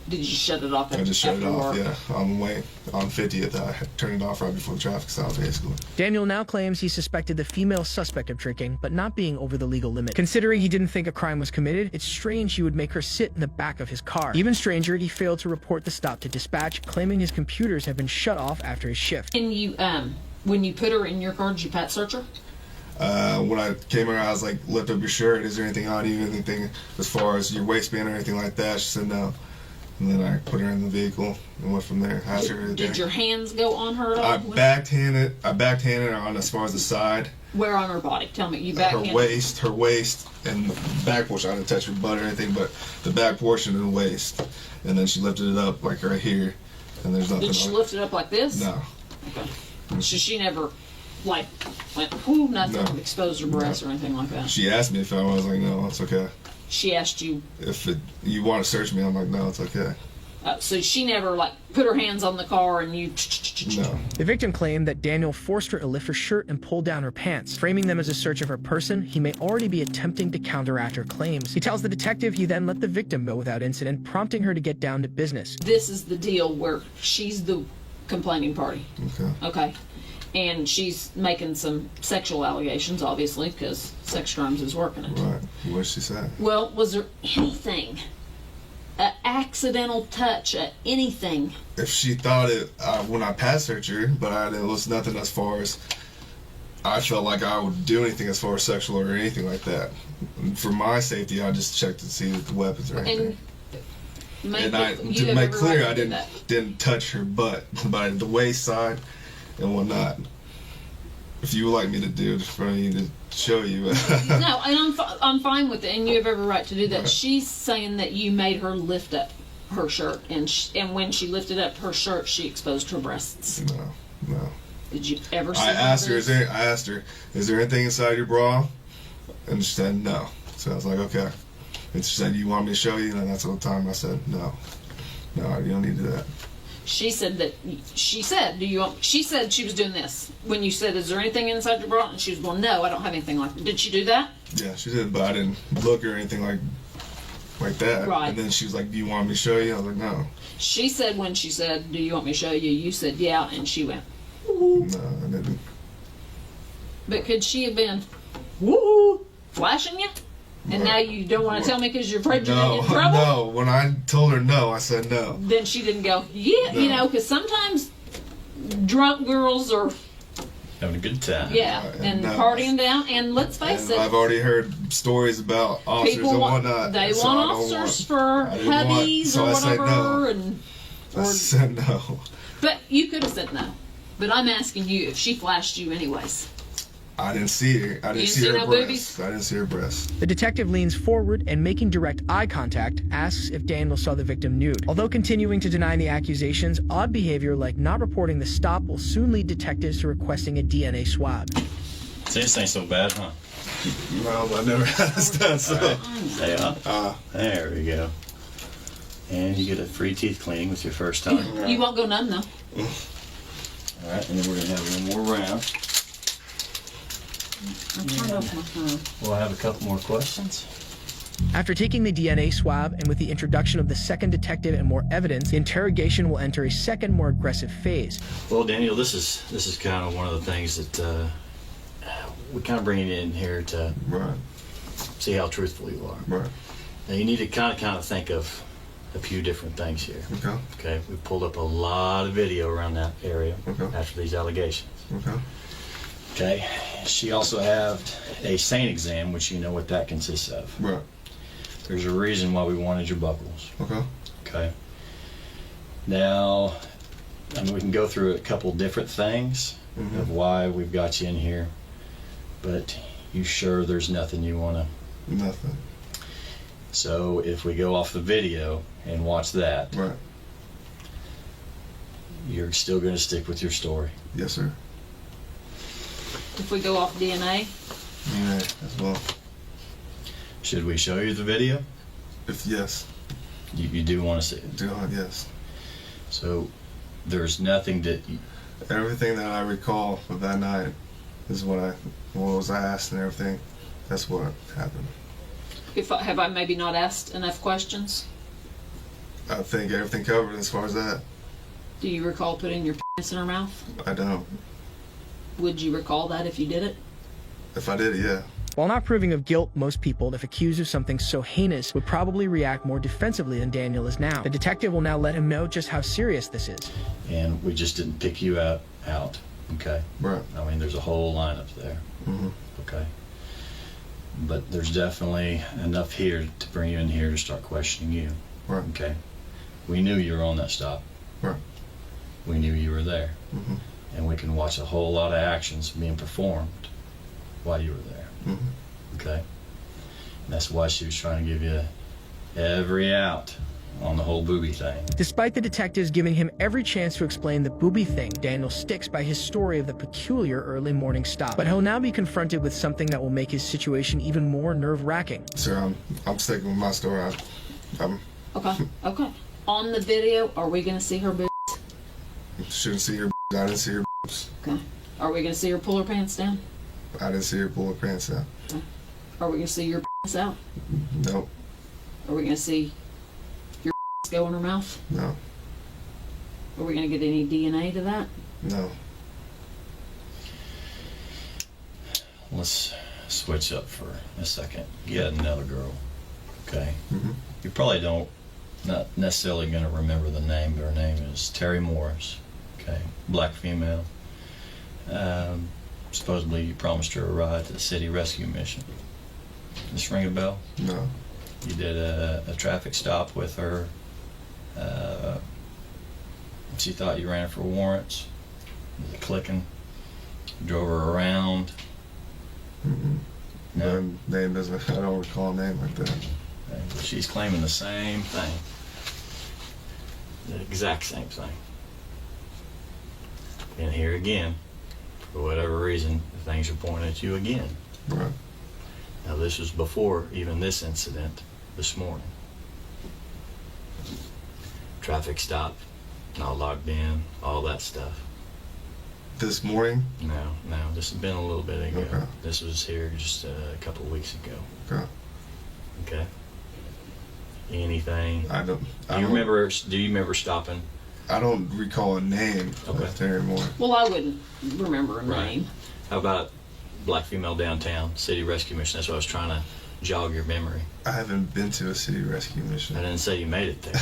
Did you shut it off? I just shut it off, yeah. On the way, on 50th, I turned it off right before the traffic stop, basically. Daniel now claims he suspected the female suspect of drinking, but not being over the legal limit. Considering he didn't think a crime was committed, it's strange he would make her sit in the back of his car. Even stranger, he failed to report the stop to dispatch, claiming his computers have been shut off after his shift. And you, when you put her in your car, did you pat search her? When I came around, I was like, lift up your shirt. Is there anything on you? Anything as far as your waistband or anything like that? She said no. And then I put her in the vehicle and went from there. Asked her Did your hands go on her at all? I backhanded her on as far as the side. Where on her body? Tell me. You backhanded her waist, and the back portion. I didn't touch her butt or anything, but the back portion of the waist. And then she lifted it up like right here, and there's nothing. Did she lift it up like this? No. Okay. So she never, like, went, whoo, nothing, exposed her breasts or anything like that? She asked me if I was like, no, it's okay. She asked you if you want to search me. I'm like, no, it's okay. So she never like put her hands on the car and you. No. The victim claimed that Daniel forced her to lift her shirt and pull down her pants, framing them as a search of her person. He may already be attempting to counteract her claims. He tells the detective he then let the victim go without incident, prompting her to get down to business. This is the deal where she's the complaining party. Okay. And she's making some sexual allegations, obviously, because sex crimes is working it. Right. What did she say? Well, was there anything, an accidental touch, anything? If she thought it when I pat searched her, but it was nothing as far as I felt like I would do anything as far as sexual or anything like that. For my safety, I just checked to see if the weapons or anything. And to make clear, I didn't touch her butt, but the waist side and whatnot. If you would like me to do it for me to show you. No, and I'm fine with it, and you have every right to do that. Right. She's saying that you made her lift up her shirt, and when she lifted up her shirt, she exposed her breasts. No. Did you ever see I asked her, is there anything inside your bra? And she said no. So I was like, okay. And she said, you want me to show you? And that's all the time I said, no, you don't need to do that. She said she said she was doing this. When you said, is there anything inside your bra? And she was going, no, I don't have anything like that. Did she do that? Yeah, she did, but I didn't look or anything like that. Right. And then she was like, do you want me to show you? I was like, no. She said when she said, do you want me to show you? You said, yeah, and she went, woo. No, I didn't. But could she have been, woo, flashing you? And now you don't want to tell me because you're afraid you're going to get in trouble? No, when I told her no, I said no. Then she didn't go, yeah, no. Because sometimes drunk girls are having a good time. Yeah, and partying down. And let's face it, I've already heard stories about officers and whatnot. They want officers for hubbies or whatever. I said no. But you could have said no. But I'm asking you if she flashed you anyways. I didn't see her. I didn't see her breasts. I didn't see her breasts. The detective leans forward and, making direct eye contact, asks if Daniel saw the victim nude. Although continuing to deny the accusations, odd behavior like not reporting the stop will soon lead detectives to requesting a DNA swab. See, this ain't so bad, huh? Well, I never had this done, so. Stay up. There we go. And you get a free teeth cleaning with your first time. You won't go none, though. All right, and then we're going to have one more round. We'll have a couple more questions. After taking the DNA swab and with the introduction of the second detective and more evidence, the interrogation will enter a second, more aggressive phase. Well, Daniel, this is kind of one of the things that we kind of bring it in here to see how truthful you are. Right. Now, you need to kind of think of a few different things here. Okay. We pulled up a lot of video around that area after these allegations. Okay. She also had a SANE exam, which you know what that consists of. Right. There's a reason why we wanted your buckles. Okay. Okay. Now, I mean, we can go through a couple different things of why we've got you in here, but you sure there's nothing you want to? Nothing. So if we go off the video and watch that, right, you're still going to stick with your story? Yes, sir. If we go off DNA? DNA as well. Should we show you the video? Yes. You do want to see it? Yes. So there's nothing that... Everything that I recall of that night is what was asked and everything. That's what happened. Have I maybe not asked enough questions? I think everything covered as far as that. Do you recall putting your penis in her mouth? I don't. Would you recall that if you did it? If I did it, yeah. While not proving of guilt, most people, if accused of something so heinous, would probably react more defensively than Daniel is now. The detective will now let him know just how serious this is. And we just didn't pick you out, okay? Right. I mean, there's a whole lineup there, okay? But there's definitely enough here to bring you in here to start questioning you. Right. Okay. We knew you were on that stop. Right. We knew you were there. And we can watch a whole lot of actions being performed while you were there. Okay. And that's why she was trying to give you every out on the whole booby thing. Despite the detectives giving him every chance to explain the booby thing, Daniel sticks by his story of the peculiar early morning stop. But he'll now be confronted with something that will make his situation even more nerve-wracking. Sir, I'm sticking with my story. Okay. On the video, are we going to see her boobs? Shouldn't see her. I didn't see her. Okay. Are we going to see her pull her pants down? I didn't see her pull her pants down. Okay. Are we going to see your penis out? Nope. Are we going to see your go in her mouth? No. Are we going to get any DNA to that? No. Let's switch up for a second. You had another girl, okay? You probably not necessarily going to remember the name, but her name is Terry Morris, okay? Black female. Supposedly you promised her a ride to the city rescue mission. This ring a bell? No. You did a traffic stop with her. She thought you ran her for warrants. Was it clicking? Drove her around. No. Name doesn't. I don't recall a name like that. Okay, but she's claiming the same thing. The exact same thing. And here again, for whatever reason, things are pointing at you again. Right. Now this was before even this incident this morning. Traffic stop, not logged in, all that stuff. This morning? No, this has been a little bit ago. Okay. This was here just a couple of weeks ago. Okay. Okay. Anything? Do you remember stopping? I don't recall a name of Terry Morris. Well, I wouldn't remember a name. How about black female downtown, city rescue mission? That's what I was trying to jog your memory. I haven't been to a city rescue mission. I didn't say you made it there.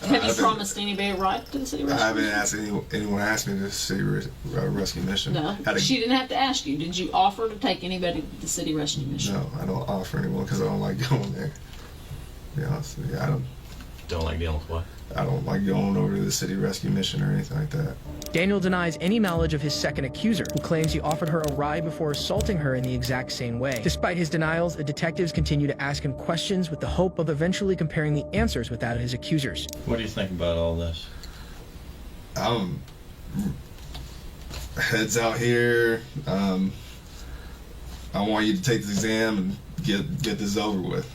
Have you promised anybody a ride to the city rescue I haven't mission? asked anyone asked me to the city rescue mission. No, she didn't have to ask you. Did you offer to take anybody to the city rescue mission? No, I don't offer anyone because I don't like going there. To be honest with you, I don't like dealing with what? I don't like going over to the city rescue mission or anything like that. Daniel denies any knowledge of his second accuser, who claims he offered her a ride before assaulting her in the exact same way. Despite his denials, the detectives continue to ask him questions with the hope of eventually comparing the answers with that of his accusers. What do you think about all this? Heads out here. I want you to take the exam and get this over with.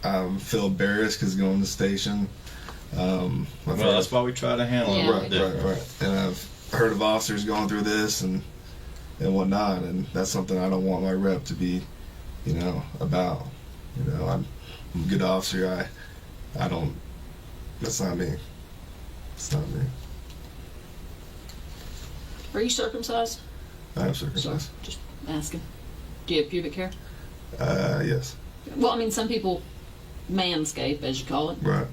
I feel embarrassed because going to the station. That's why we try to handle it. Right. And I've heard of officers going through this and whatnot, and that's something I don't want my rep to be, about. I'm a good officer. I don't. That's not me. It's not me. Are you circumcised? I am circumcised. Just asking. Do you have pubic hair? Yes. Well, I mean, some people manscape, as you call it. Right.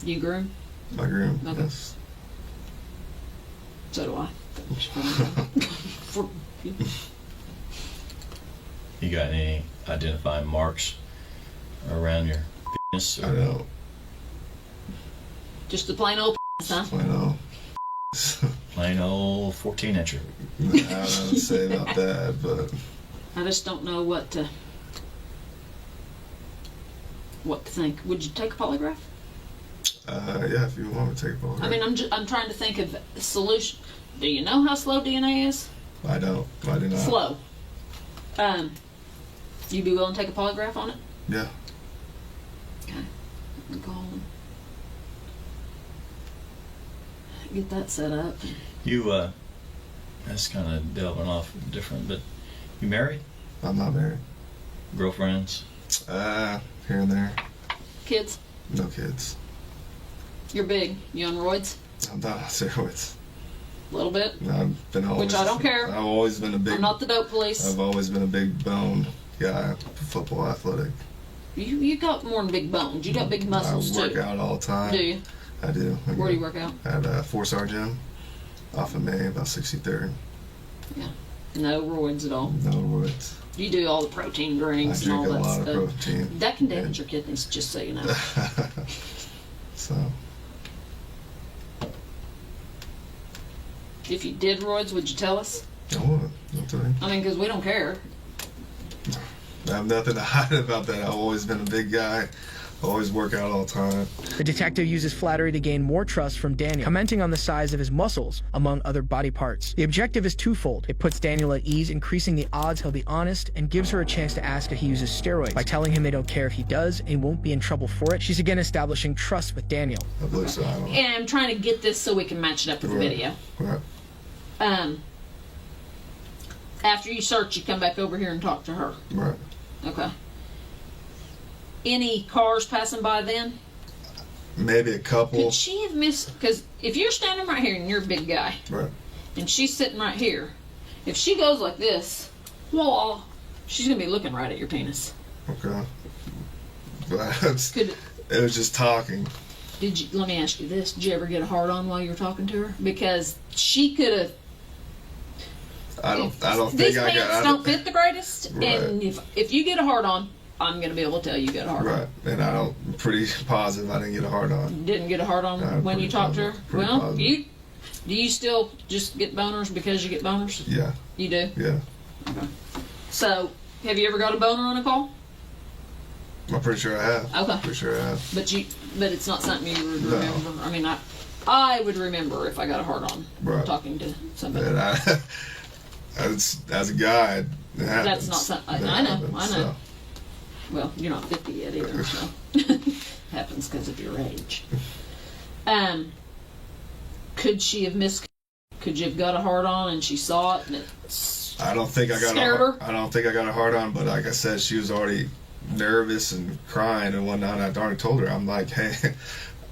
You groom? I groom. Okay. Yes. So do I. You got any identifying marks around your penis? I don't. Just the plain old huh? Plain old. Plain old 14-incher. I don't know what to say about that, but I just don't know what to think. Would you take a polygraph? yeah, if you want to take a polygraph. I mean, I'm trying to think of a solution. Do you know how slow DNA is? I don't. I do not. Slow. You be willing to take a polygraph on it? Yeah. Okay. I'm calling. Get that set up. You, that's kind of delving off different, but you married? I'm not married. Girlfriends? Here and there. Kids? No kids. You're big. You on roids? I'm not on steroids. A little bit? I've been always, Which I don't care. I've always been a big... I'm not the dope police. I've always been a big bone guy, football athletic. You got more than big bones. You got big muscles I work too. out all the time. Do you? I do. Where do you work out? At 4-Star Gym, off of May, about 63rd. Yeah. No roids at all. No roids. You do all the protein drinks and all I drink that a lot stuff. of protein. That can damage your kidneys, just so you know. So. If you did roids, would you tell us? I would. I'll tell you. I mean, because we don't care. I have nothing to hide about that. I've always been a big guy. Always work out all the time. The detective uses flattery to gain more trust from Daniel, commenting on the size of his muscles, among other body parts. The objective is twofold. It puts Daniel at ease, increasing the odds he'll be honest, and gives her a chance to ask if he uses steroids. By telling him they don't care if he does, and he won't be in trouble for it, she's again establishing trust with Daniel. I believe so. And I'm trying to get this so we can match it up with the video. Right. After you search, you come back over here and talk to her. Right. Okay. Any cars passing by then? Maybe a couple. Could she have missed? Because if you're standing right here and you're a big guy, right, and she's sitting right here, if she goes like this, well, she's gonna be looking right at your penis. Okay. But it was just talking. Did you? Let me ask you this: did you ever get a hard on while you were talking to her? Because she could have. I don't think these I got. pants don't fit the greatest, Right. and if you get a hard on, I'm gonna be able to tell you got a hard on. Right, and I'm pretty positive I didn't get a hard on. Didn't get a hard on when you talked to her. Pretty Well, positive. do you still just get boners because you get boners? Yeah. You do. Yeah. Okay. So, have you ever got a boner on a call? I'm pretty sure I have. Okay. Pretty sure I have. But it's not something you would No. remember. I mean, I would remember if I got a hard on Right. talking to somebody. And as a guy, it happens. That's not something. It I know. happens, I know. so. Well, you're not 50 yet either, so happens because of your age. Could she have missed? Could you have got a hard on and she saw it and it I don't think I got scared her? I don't think I got a hard on, but like I said, she was already nervous and crying and whatnot. I already told her, I'm like, hey,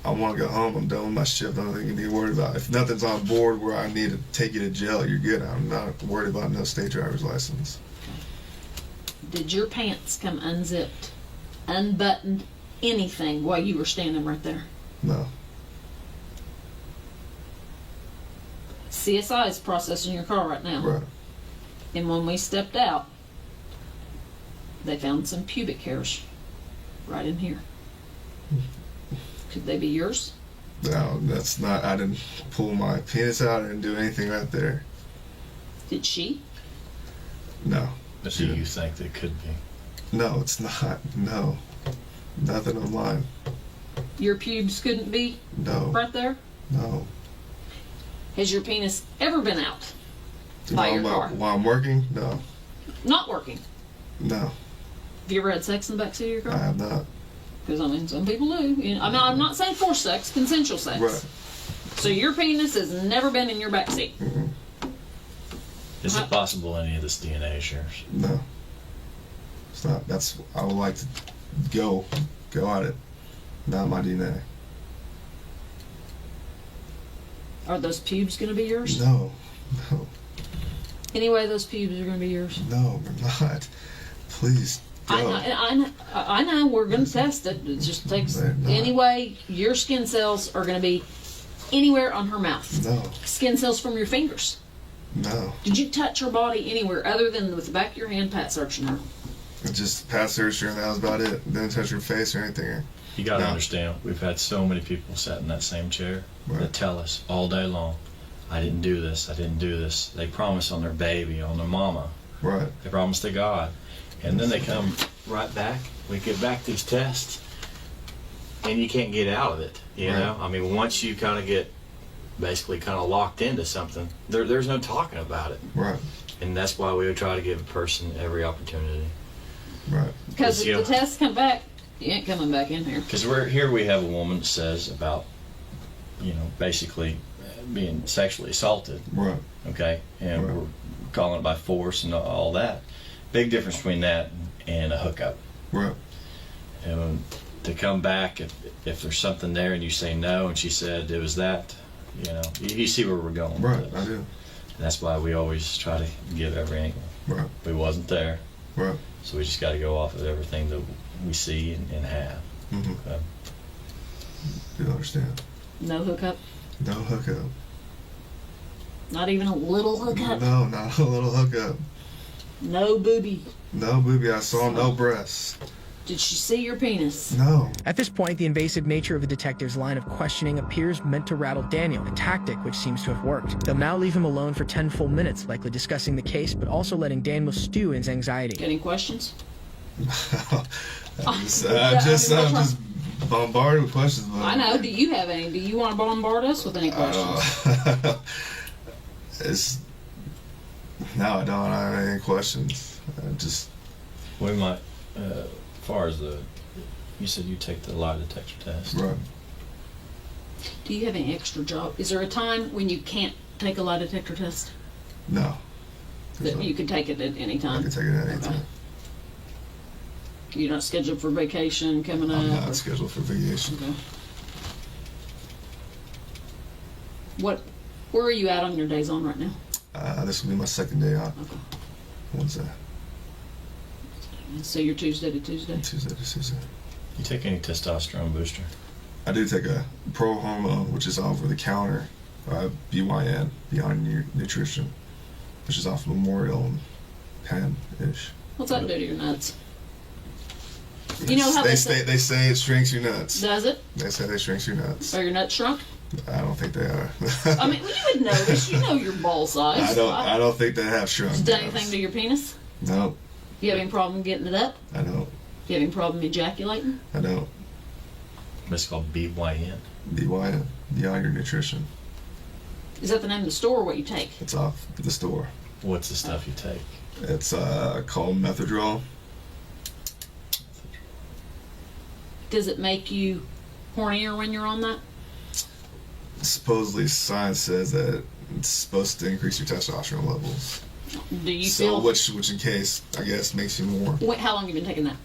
I want to go home. I'm done with my shift. I don't think you need to worry about it. If nothing's on board where I need to take you to jail, you're good. I'm not worried about no state driver's license. Did your pants come unzipped, unbuttoned, anything while you were standing right there? No. CSI is processing your car right now. Right. And when we stepped out, they found some pubic hairs right in here. Could they be yours? No, that's not. I didn't pull my penis out. I didn't do anything right there. Did she? No. But do you think they could be? No, it's not. No. Nothing of mine. Your pubes couldn't be No. right there? No. Has your penis ever been out by your car? While I'm working? No. Not working. No. Have you ever had sex in the backseat of your car? I have not. Because, I mean, some people do. You know, I mean, I'm not saying forced sex, consensual sex. Right. So your penis has never been in your backseat. Mm-hmm. Is it possible any of this DNA shares? No. It's not. That's. I would like to go at it. Not my DNA. Are those pubes going to be yours? No. No. Anyway, those pubes are going to be yours. No, they're not. Please. Go. I know. We're going to test it. It just takes. Anyway, your skin cells are going to be anywhere on her mouth. No. Skin cells from your fingers. No. Did you touch her body anywhere other than with the back of your hand pat searching her? Just pat searched her and that was about it. Didn't touch her face or anything. You got to No. understand, we've had so many people sat in that same chair that tell us all day long, I didn't do this, I didn't do this. They promise on their baby, on their mama. Right. They promise to God. And then they come right back. We get back these tests, and you can't get out of it. You Right. know? I mean, once you kind of get basically kind of locked into something, there's no talking about it. Right. And that's why we would try to give a person every opportunity. Right. Because you if the know, tests come back, you ain't coming back in here. Because we have a woman that says about, you know, basically being sexually assaulted. Right. Okay? And we're calling it by force and all that. Big difference between that and a hookup. Right. And to come back, if there's something there and you say no, and she said it was that, you know, you see where we're going. Right, with this. I do. And that's why we always try to give every angle. Right. We wasn't there. Right. So we just got to go off of everything that we see and have. Mm-hmm. Okay. Do understand? No hookup? No hookup. Not even a little hookup? No, not a little hookup. No booby? No booby. I saw no breasts. Did she see your penis? No. At this point, the invasive nature of the detective's line of questioning appears meant to rattle Daniel, a tactic which seems to have worked. They'll now leave him alone for 10 full minutes, likely discussing the case, but also letting Daniel stew in his anxiety. Any questions? I'm just bombarded with questions. But I know. Do you have any? Do you want to bombard us with any questions? No, I don't. I don't have any questions. We might, as far as you said you take the lie detector test. Right. Do you have any extra job? Is there a time when you can't take a lie detector test? No. That you can take it at any time? I can take it at any time. You're not scheduled for vacation coming up? I'm not scheduled for vacation. Okay. Where are you at on your days on right now? This will be my second day out. Okay. Wednesday. So you're Tuesday to Tuesday? Tuesday to Tuesday. You take any testosterone booster? I do take a pro hormone, which is over the counter, BYN, Beyond Nutrition, which is off Memorial and Penn-ish. What's that do to your nuts? You know how they say it shrinks your nuts. Does it? They say they shrinks your nuts. Are your nuts shrunk? I don't think they are. I mean, you would notice. You know your ball size. I don't think they have shrunk. Has it done anything to your penis? No. You have any problem getting it up? I don't. You have any problem ejaculating? I don't. It's called BYN. BYN, Beyond Your Nutrition. Is that the name of the store or what you take? It's off the store. What's the stuff you take? It's called Methadrol. Does it make you hornier when you're on that? Supposedly, science says that it's supposed to increase your testosterone levels. Do you so feel? which in case, I guess, makes you more. Wait, how long have you been taking that?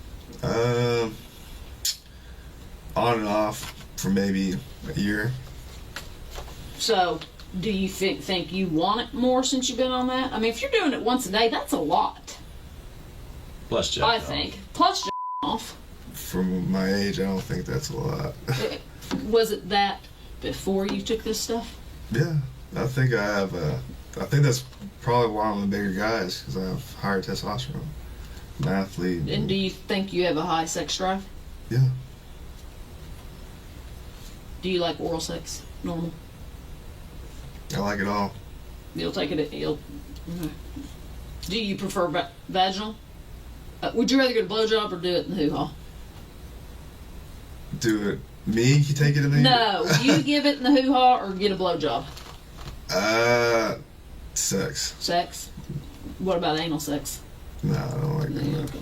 On and off for maybe a year. So, do you think you want it more since you've been on that? I mean, if you're doing it once a day, that's a lot. Plus jack I off. think. Plus jack off. For my age, I don't think that's a lot. Was it that before you took this stuff? Yeah, I think I have. I think that's probably why I'm the bigger guys, because I have higher testosterone. I'm an athlete. And do you think you have a high sex drive? Yeah. Do you like oral sex? Normal? I like it all. You'll take it at okay. Do you prefer vaginal? Would you rather get a blowjob or do it in the hoo-ha? Do it. Me? You take it in the No, you give it in the hoo-ha or get a blowjob? Sex. Sex? What about anal sex? No, I don't like that. Okay.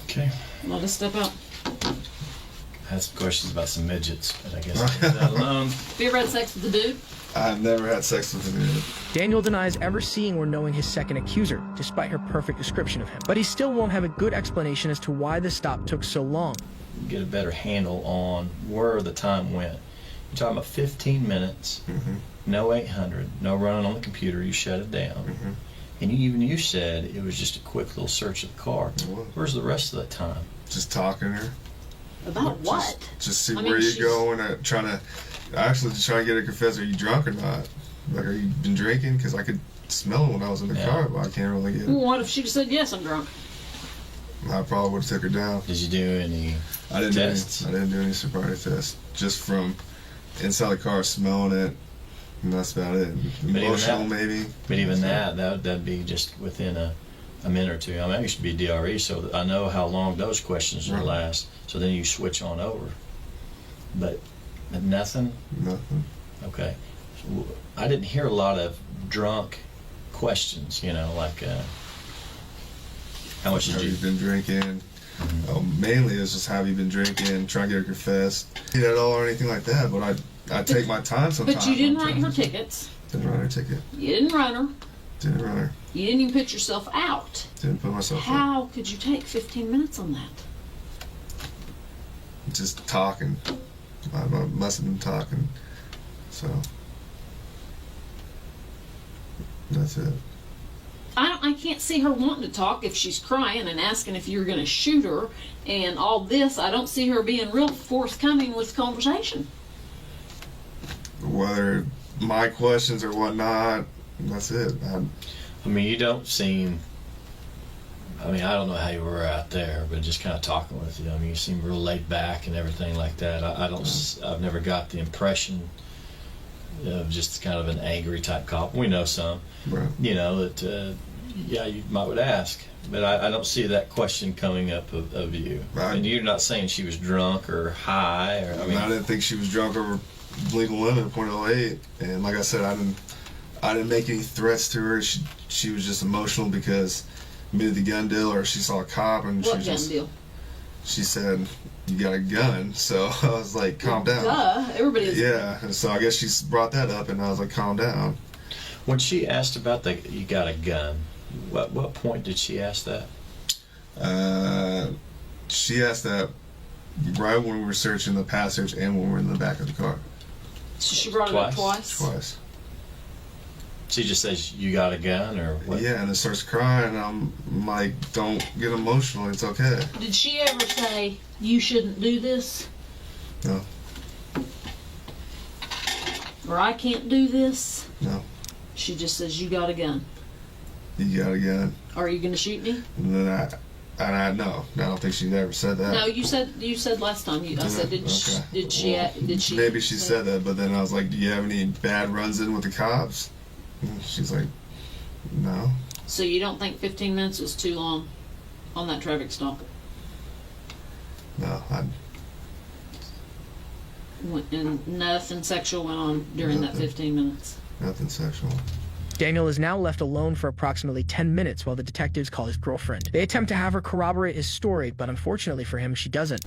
Okay. Let us step out. I had some questions about some midgets, but I guess I'll leave that alone. Have you ever had sex with a dude? I've never had sex with a dude. Daniel denies ever seeing or knowing his second accuser, despite her perfect description of him. But he still won't have a good explanation as to why the stop took so long. Get a better handle on where the time went. You're talking about 15 minutes, no 800, no running on the computer, you shut it down. And you said it was just a quick little search of the car. Where's the rest of that time? Just talking to her. About what? Just see I mean, where you she's- go and trying to get her to confess. Are you drunk or not? Like, are you been drinking? Because I could smell it when I was in the car, but I can't really get it. Well, what if she said, yes, I'm drunk? I probably would have took her down. Did you do any I didn't tests? I didn't do any sobriety tests. Just from inside the car, smelling it, and that's about it. But Emotional, even that, maybe. But even that'd be just within a minute or two. I mean, I used to be DRE, so that I know how long those questions will last. So then you switch on over. But nothing? Nothing. Okay. So I didn't hear a lot of drunk questions, like how much did Have you... you been drinking? Mainly it's just have you been drinking, trying to get her confessed. Not at all or anything like that, but I take my time sometimes. But you didn't write her tickets. Didn't write her ticket. You didn't run her. Didn't run her. You didn't even put yourself out. Didn't put myself out. How could you take 15 minutes on that? Just talking. I must have been talking. So that's it. I can't see her wanting to talk if she's crying and asking if you're going to shoot her and all this. I don't see her being real forthcoming with conversation. Whether my questions or whatnot, that's it. I mean, you don't seem... I mean, I don't know how you were out there, but just kind of talking with you. I mean, you seem real laid back and everything like that. I've never got the impression of just kind of an angry type cop. We know some, right. That, you might would ask, but I don't see that question coming up of you. And you're not saying she was drunk or high, or I didn't think she was drunk over legal limit, .08, and like I said, I didn't make any threats to her. She was just emotional because maybe the gun deal, or she saw a cop and What gun deal? She said, "You got a gun," so I was like, "Calm down." Duh, everybody is. Yeah, and so I guess she brought that up, and I was like, "Calm down." When she asked about you got a gun, what point did she ask that? She asked that right when we were searching the passage and when we were in the back of the car. So she brought it up twice? Twice. She just says, "You got a gun," or what? Yeah, and it starts crying, and I'm like, "Don't get emotional, it's okay." Did she ever say, you shouldn't do this? No. Or I can't do this? No. She just says, you got a gun. You got a gun. Are you going to shoot me? And then I don't think she ever said that. No, you said last time. I said, did she? Maybe she said that, but then I was like, "Do you have any bad runs in with the cops?" And she's like, "No." So you don't think 15 minutes was too long on that traffic stop? No, And nothing sexual went on during that 15 minutes? Nothing sexual. Daniel is now left alone for approximately 10 minutes while the detectives call his girlfriend. They attempt to have her corroborate his story, but unfortunately for him, she doesn't.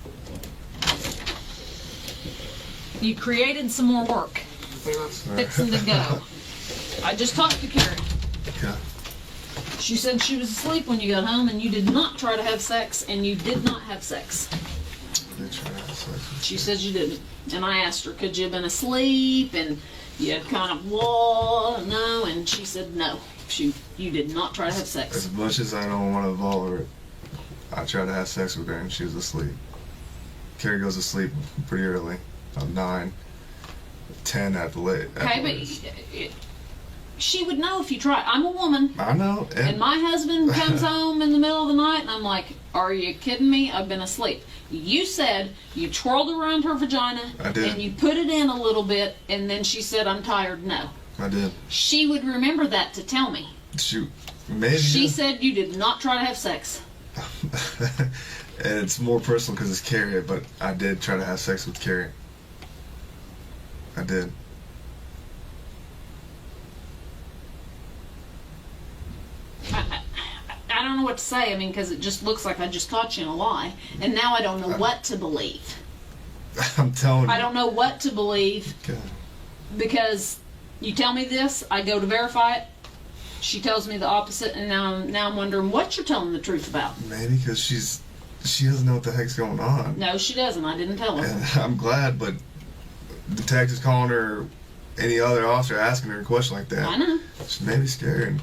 You created some more work. Fixing to go. I just talked to Carrie. Okay. She said she was asleep when you got home and you did not try to have sex, and you did not have sex. I did try to have sex. She said you didn't. And I asked her, could you have been asleep? And you had kind of, no. And she said no. You did not try to have sex. As much as I don't want to involve her, I tried to have sex with her and she was asleep. Carrie goes to sleep pretty early. I'm 9, 10 at the late. Okay, but she would know if you tried. I'm a woman. I know. And my husband comes home in the middle of the night, and I'm like, are you kidding me? I've been asleep. You said you twirled around her vagina. I did. And you put it in a little bit, and then she said, I'm tired. No. I did. She would remember that to tell me. Maybe. She said you did not try to have sex. And it's more personal because it's Carrie, but I did try to have sex with Carrie. I did. I don't know what to say. I mean, because it just looks like I just caught you in a lie. And now I don't know what to believe. I'm telling you. I don't know what to believe. Okay. Because you tell me this, I go to verify it. She tells me the opposite, and now I'm wondering what you're telling the truth about. Maybe because she doesn't know what the heck's going on. No, she doesn't. I didn't tell her. And I'm glad, but detectives calling her, any other officer asking her a question like that. I know. She may be scared.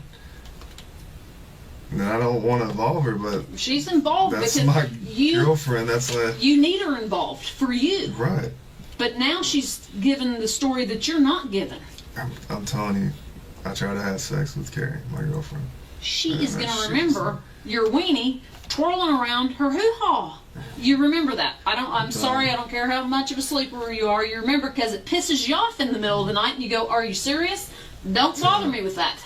And I don't want to involve her, but She's involved that's because my you girlfriend. That's like you need her involved for you. right. But now she's given the story that you're not given. I'm telling you, I tried to have sex with Carrie, my girlfriend. She And is that going to shit remember your weenie twirling around her hoo-ha. You remember that. I'm sorry, I don't care how much of a sleeper you are. You remember because it pisses you off in the middle of the night and you go, are you serious? Don't bother me with that.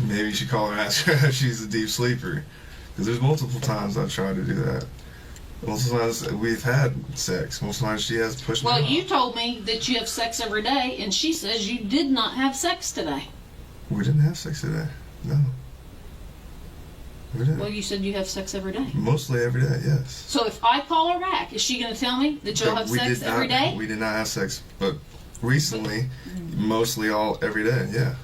Maybe you should call her and ask her if she's a deep sleeper. Because there's multiple times I've tried to do that. Most times we've had sex. Most times she has pushed me Well, off. you told me that you have sex every day, and she says you did not have sex today. We didn't have sex today. No. We didn't. Well, you said you have sex every day. Mostly every day, yes. So if I call her back, is she going to tell me that you'll But have we sex did every not- day? We did not have sex, but recently, mostly every day, yeah.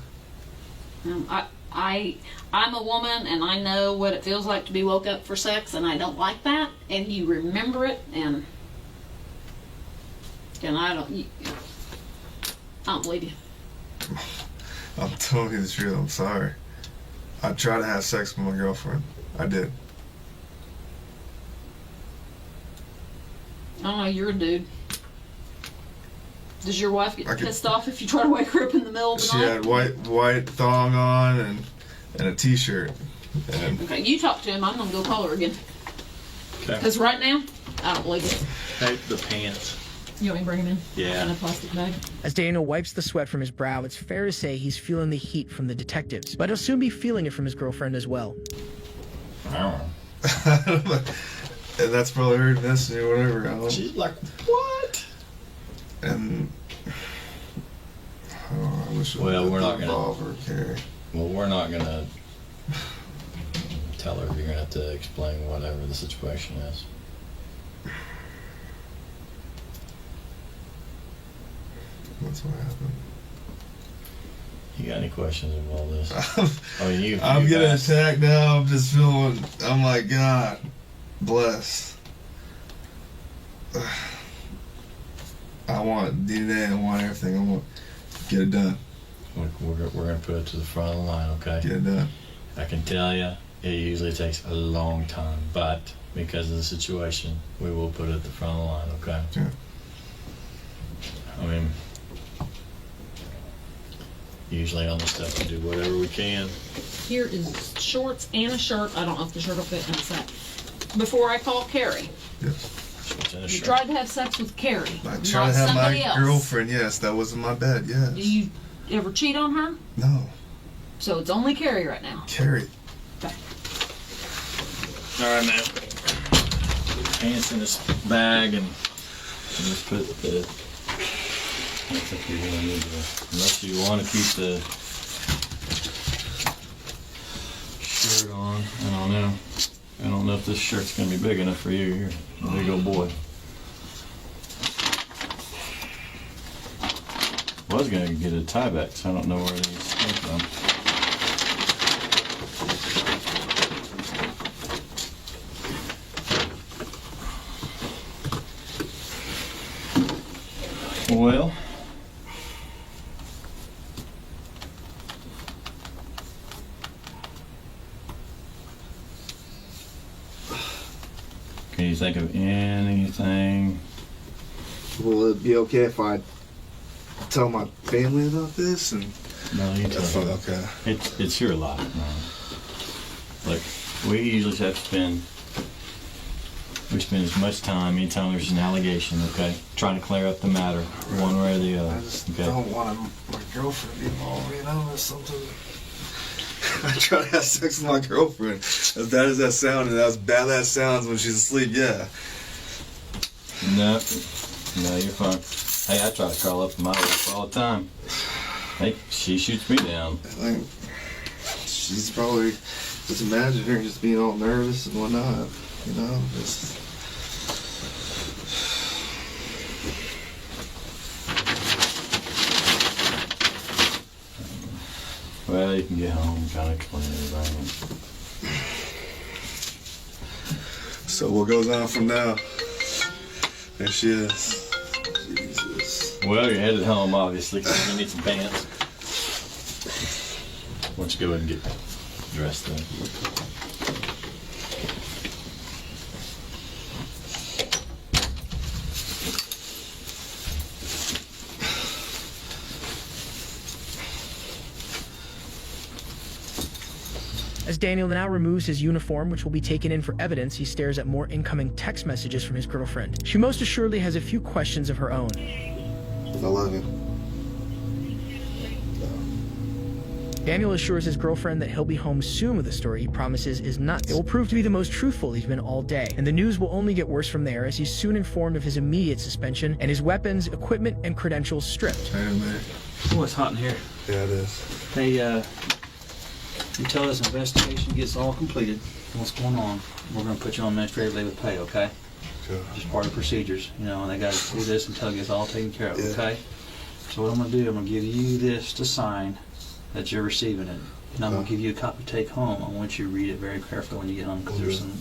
I'm a woman, and I know what it feels like to be woke up for sex, and I don't like that. And you remember it, and I don't believe you. I'm telling you the truth, I'm sorry. I tried to have sex with my girlfriend. I did. I don't know, you're a dude. Does your wife get I could- pissed off if you try to wake her up in the middle of the She night? had white thong on and a t-shirt. And Okay, you talk to him. I'm gonna go call her again. Okay. Because right now, I don't believe it. Hey, the pants. You want me to bring him in? Yeah. In a plastic bag? As Daniel wipes the sweat from his brow, it's fair to say he's feeling the heat from the detectives, but he'll soon be feeling it from his girlfriend as well. and that's probably her destiny or whatever. I don't know. She's like, what? And I wish Well, we're not involve her, Carrie. Well, we're not gonna tell her. You're gonna have to explain whatever the situation is. That's what happened. You got any questions of all this? I mean, I'm you getting asked. attacked now. I'm just feeling. I'm like, God bless. I want DNA. I want everything. I want get it done. We're gonna put it to the front of the line, okay? Get it done. I can tell you, it usually takes a long time, but because of the situation, we will put it at the front of the line, okay? Yeah. I mean, usually on this stuff, we do whatever we can. Here is shorts and a shirt. I don't know if the shirt will fit in a sack. Before I call Carrie. Yes. You tried to have sex with Carrie, I not tried to have somebody my else. girlfriend. Yes, that wasn't my bed. Yes. Do you ever cheat on her? No. So it's only Carrie right now. Carrie. Okay. All right, man. Pants in this bag, and let's put the. I don't think you're gonna need to, unless you want to keep the shirt on. I don't know. I don't know if this shirt's gonna be big enough for you. You're a big old boy. Was gonna get a tie back, so I don't know where these came from. Well, can you think of anything? Will it be okay if I tell my family about this? And No, you that's tell fine. them. Okay. It's your life, man. Like, we usually have to spend as much time anytime there's an allegation, okay? Trying to clear up the matter, one way or the other. I just okay? don't want my girlfriend to be involved. You know, that's something. I try to have sex with my girlfriend. As bad as that sounded, as bad that sounds when she's asleep. Yeah. No, you're fine. Hey, I try to call up my wife all the time. Hey, she shoots me down. Like, she's probably just imagine her just being all nervous and whatnot. You know, just. Well, you can get home and kind of explain everything. So what goes on from now? There she is. Jesus. Well, you're headed home, obviously, because you need some pants. Why don't you go ahead and get address that. As Daniel now removes his uniform, which will be taken in for evidence, he stares at more incoming text messages from his girlfriend. She most assuredly has a few questions of her own. I love you. Daniel assures his girlfriend that he'll be home soon with a story he promises is nuts. It will prove to be the most truthful he's been all day, and the news will only get worse from there as he's soon informed of his immediate suspension and his weapons, equipment, and credentials stripped. Wait a minute. Oh, it's hot in here. Yeah, it is. Hey, until this investigation gets all completed, what's going on, we're going to put you on administrative leave with pay, okay? Sure. Just part of procedures, you know, and they got to do this until it gets all taken care of, okay? So what I'm going to do, I'm going to give you this to sign that you're receiving it. And I'm going to give you a copy to take home. I want you to read it very carefully when you get home because there's some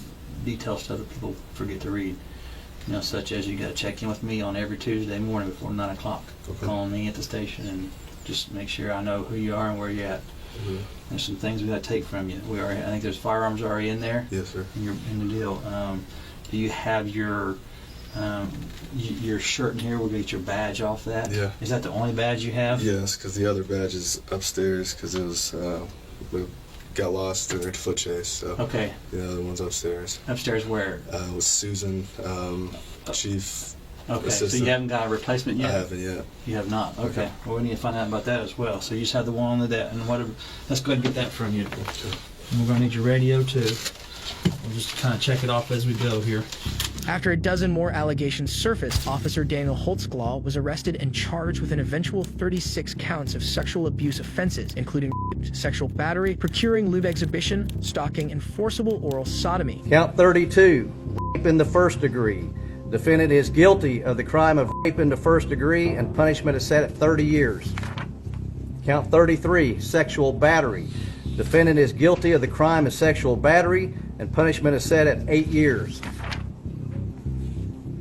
details that other people forget to read. You know, such as you got to check in with me on every Tuesday morning before 9 o'clock. Call me at the station and just make sure I know who you are and where you're at. There's some things we got to take from you. I think there's firearms already in there. Yes, sir. In the deal. Do you have your shirt in here? We'll get your badge off that. Yeah. Is that the only badge you have? Yes, because the other badge is upstairs because it was we got lost during the foot chase. So Okay. the other one's upstairs. Upstairs where? With Susan, chief. Okay, assistant. so you haven't got a replacement yet? I haven't yet. You have not? Okay. Well, we need to find out about that as well. So you just have the one on the deck and whatever. Let's go ahead and get that from you. And we're going to need your radio too. We'll just kind of check it off as we go here. After a dozen more allegations surfaced, Officer Daniel Holtzclaw was arrested and charged with an eventual 36 counts of sexual abuse offenses, including sexual battery, procuring lewd exhibition, stalking, and forcible oral sodomy. Count 32, rape in the first degree. Defendant is guilty of the crime of rape in the first degree and punishment is set at 30 years. Count 33, sexual battery. Defendant is guilty of the crime of sexual battery and punishment is set at 8 years.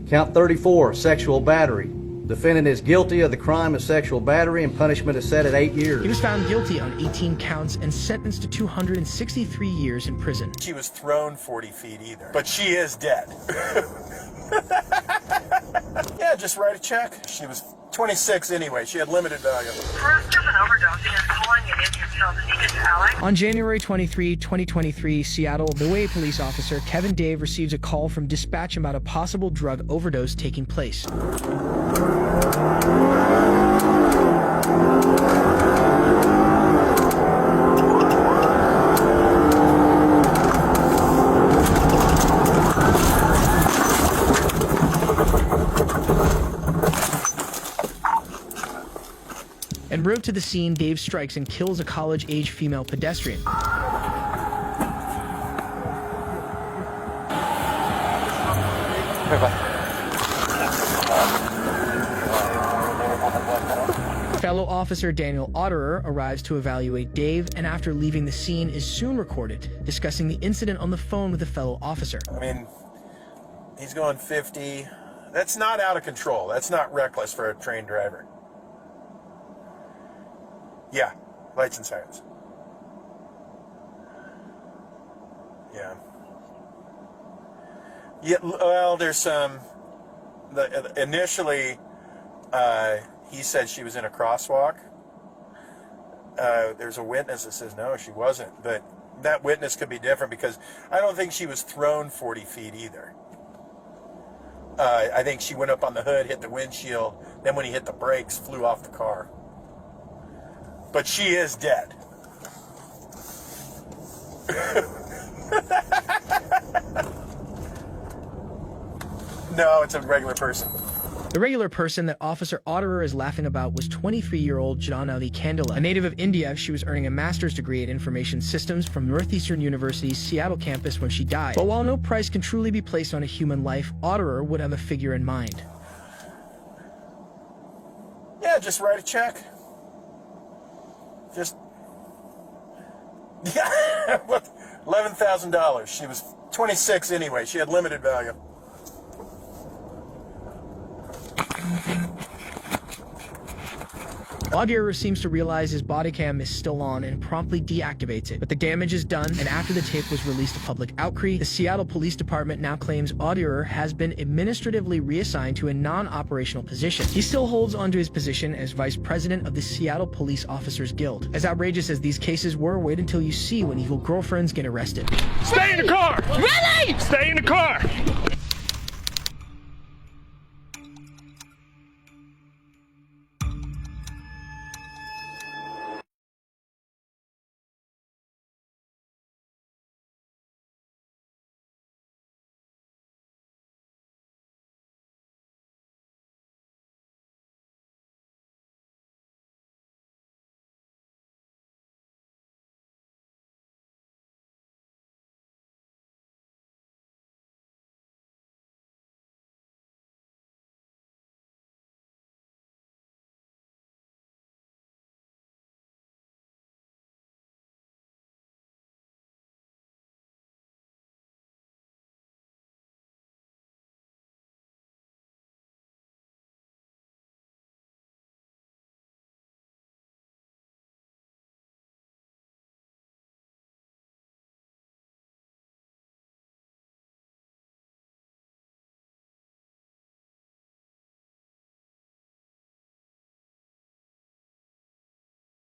Count 34, sexual battery. Defendant is guilty of the crime of sexual battery and punishment is set at 8 years. He was found guilty on 18 counts and sentenced to 263 years in prison. She was thrown 40 feet either, but she is dead. Yeah, just write a check. She was 26 anyway. She had limited value. On January 23, 2023, Seattle, Milwaukee police officer Kevin Dave receives a call from dispatch about a possible drug overdose taking place. En route to the scene, Dave strikes and kills a college-age female pedestrian. Fellow officer Daniel Otterer arrives to evaluate Dave, and after leaving the scene is soon recorded discussing the incident on the phone with a fellow officer. I mean, he's going 50. That's not out of control. That's not reckless for a trained driver. Yeah, lights and sirens. Yeah. Yeah. Well, there's some. Initially, he said she was in a crosswalk. There's a witness that says no, she wasn't. But that witness could be different because I don't think she was thrown 40 feet either. I think she went up on the hood, hit the windshield. Then when he hit the brakes, flew off the car. But she is dead. No, it's a regular person. The regular person that Officer Otterer is laughing about was 23-year-old Janavi Kandala. A native of India, she was earning a master's degree in information systems from Northeastern University's Seattle campus when she died. But while no price can truly be placed on a human life, Otterer would have a figure in mind. Yeah, just write a check. Just, yeah, $11,000. She was 26 anyway. She had limited value. Audierer seems to realize his body cam is still on and promptly deactivates it, but the damage is done, and after the tape was released to public outcry, the Seattle Police Department now claims Audierer has been administratively reassigned to a non-operational position. He still holds onto his position as vice president of the Seattle Police Officers Guild. As outrageous as these cases were, wait until you see when evil girlfriends get arrested. Stay in the car! Really? Stay in the car!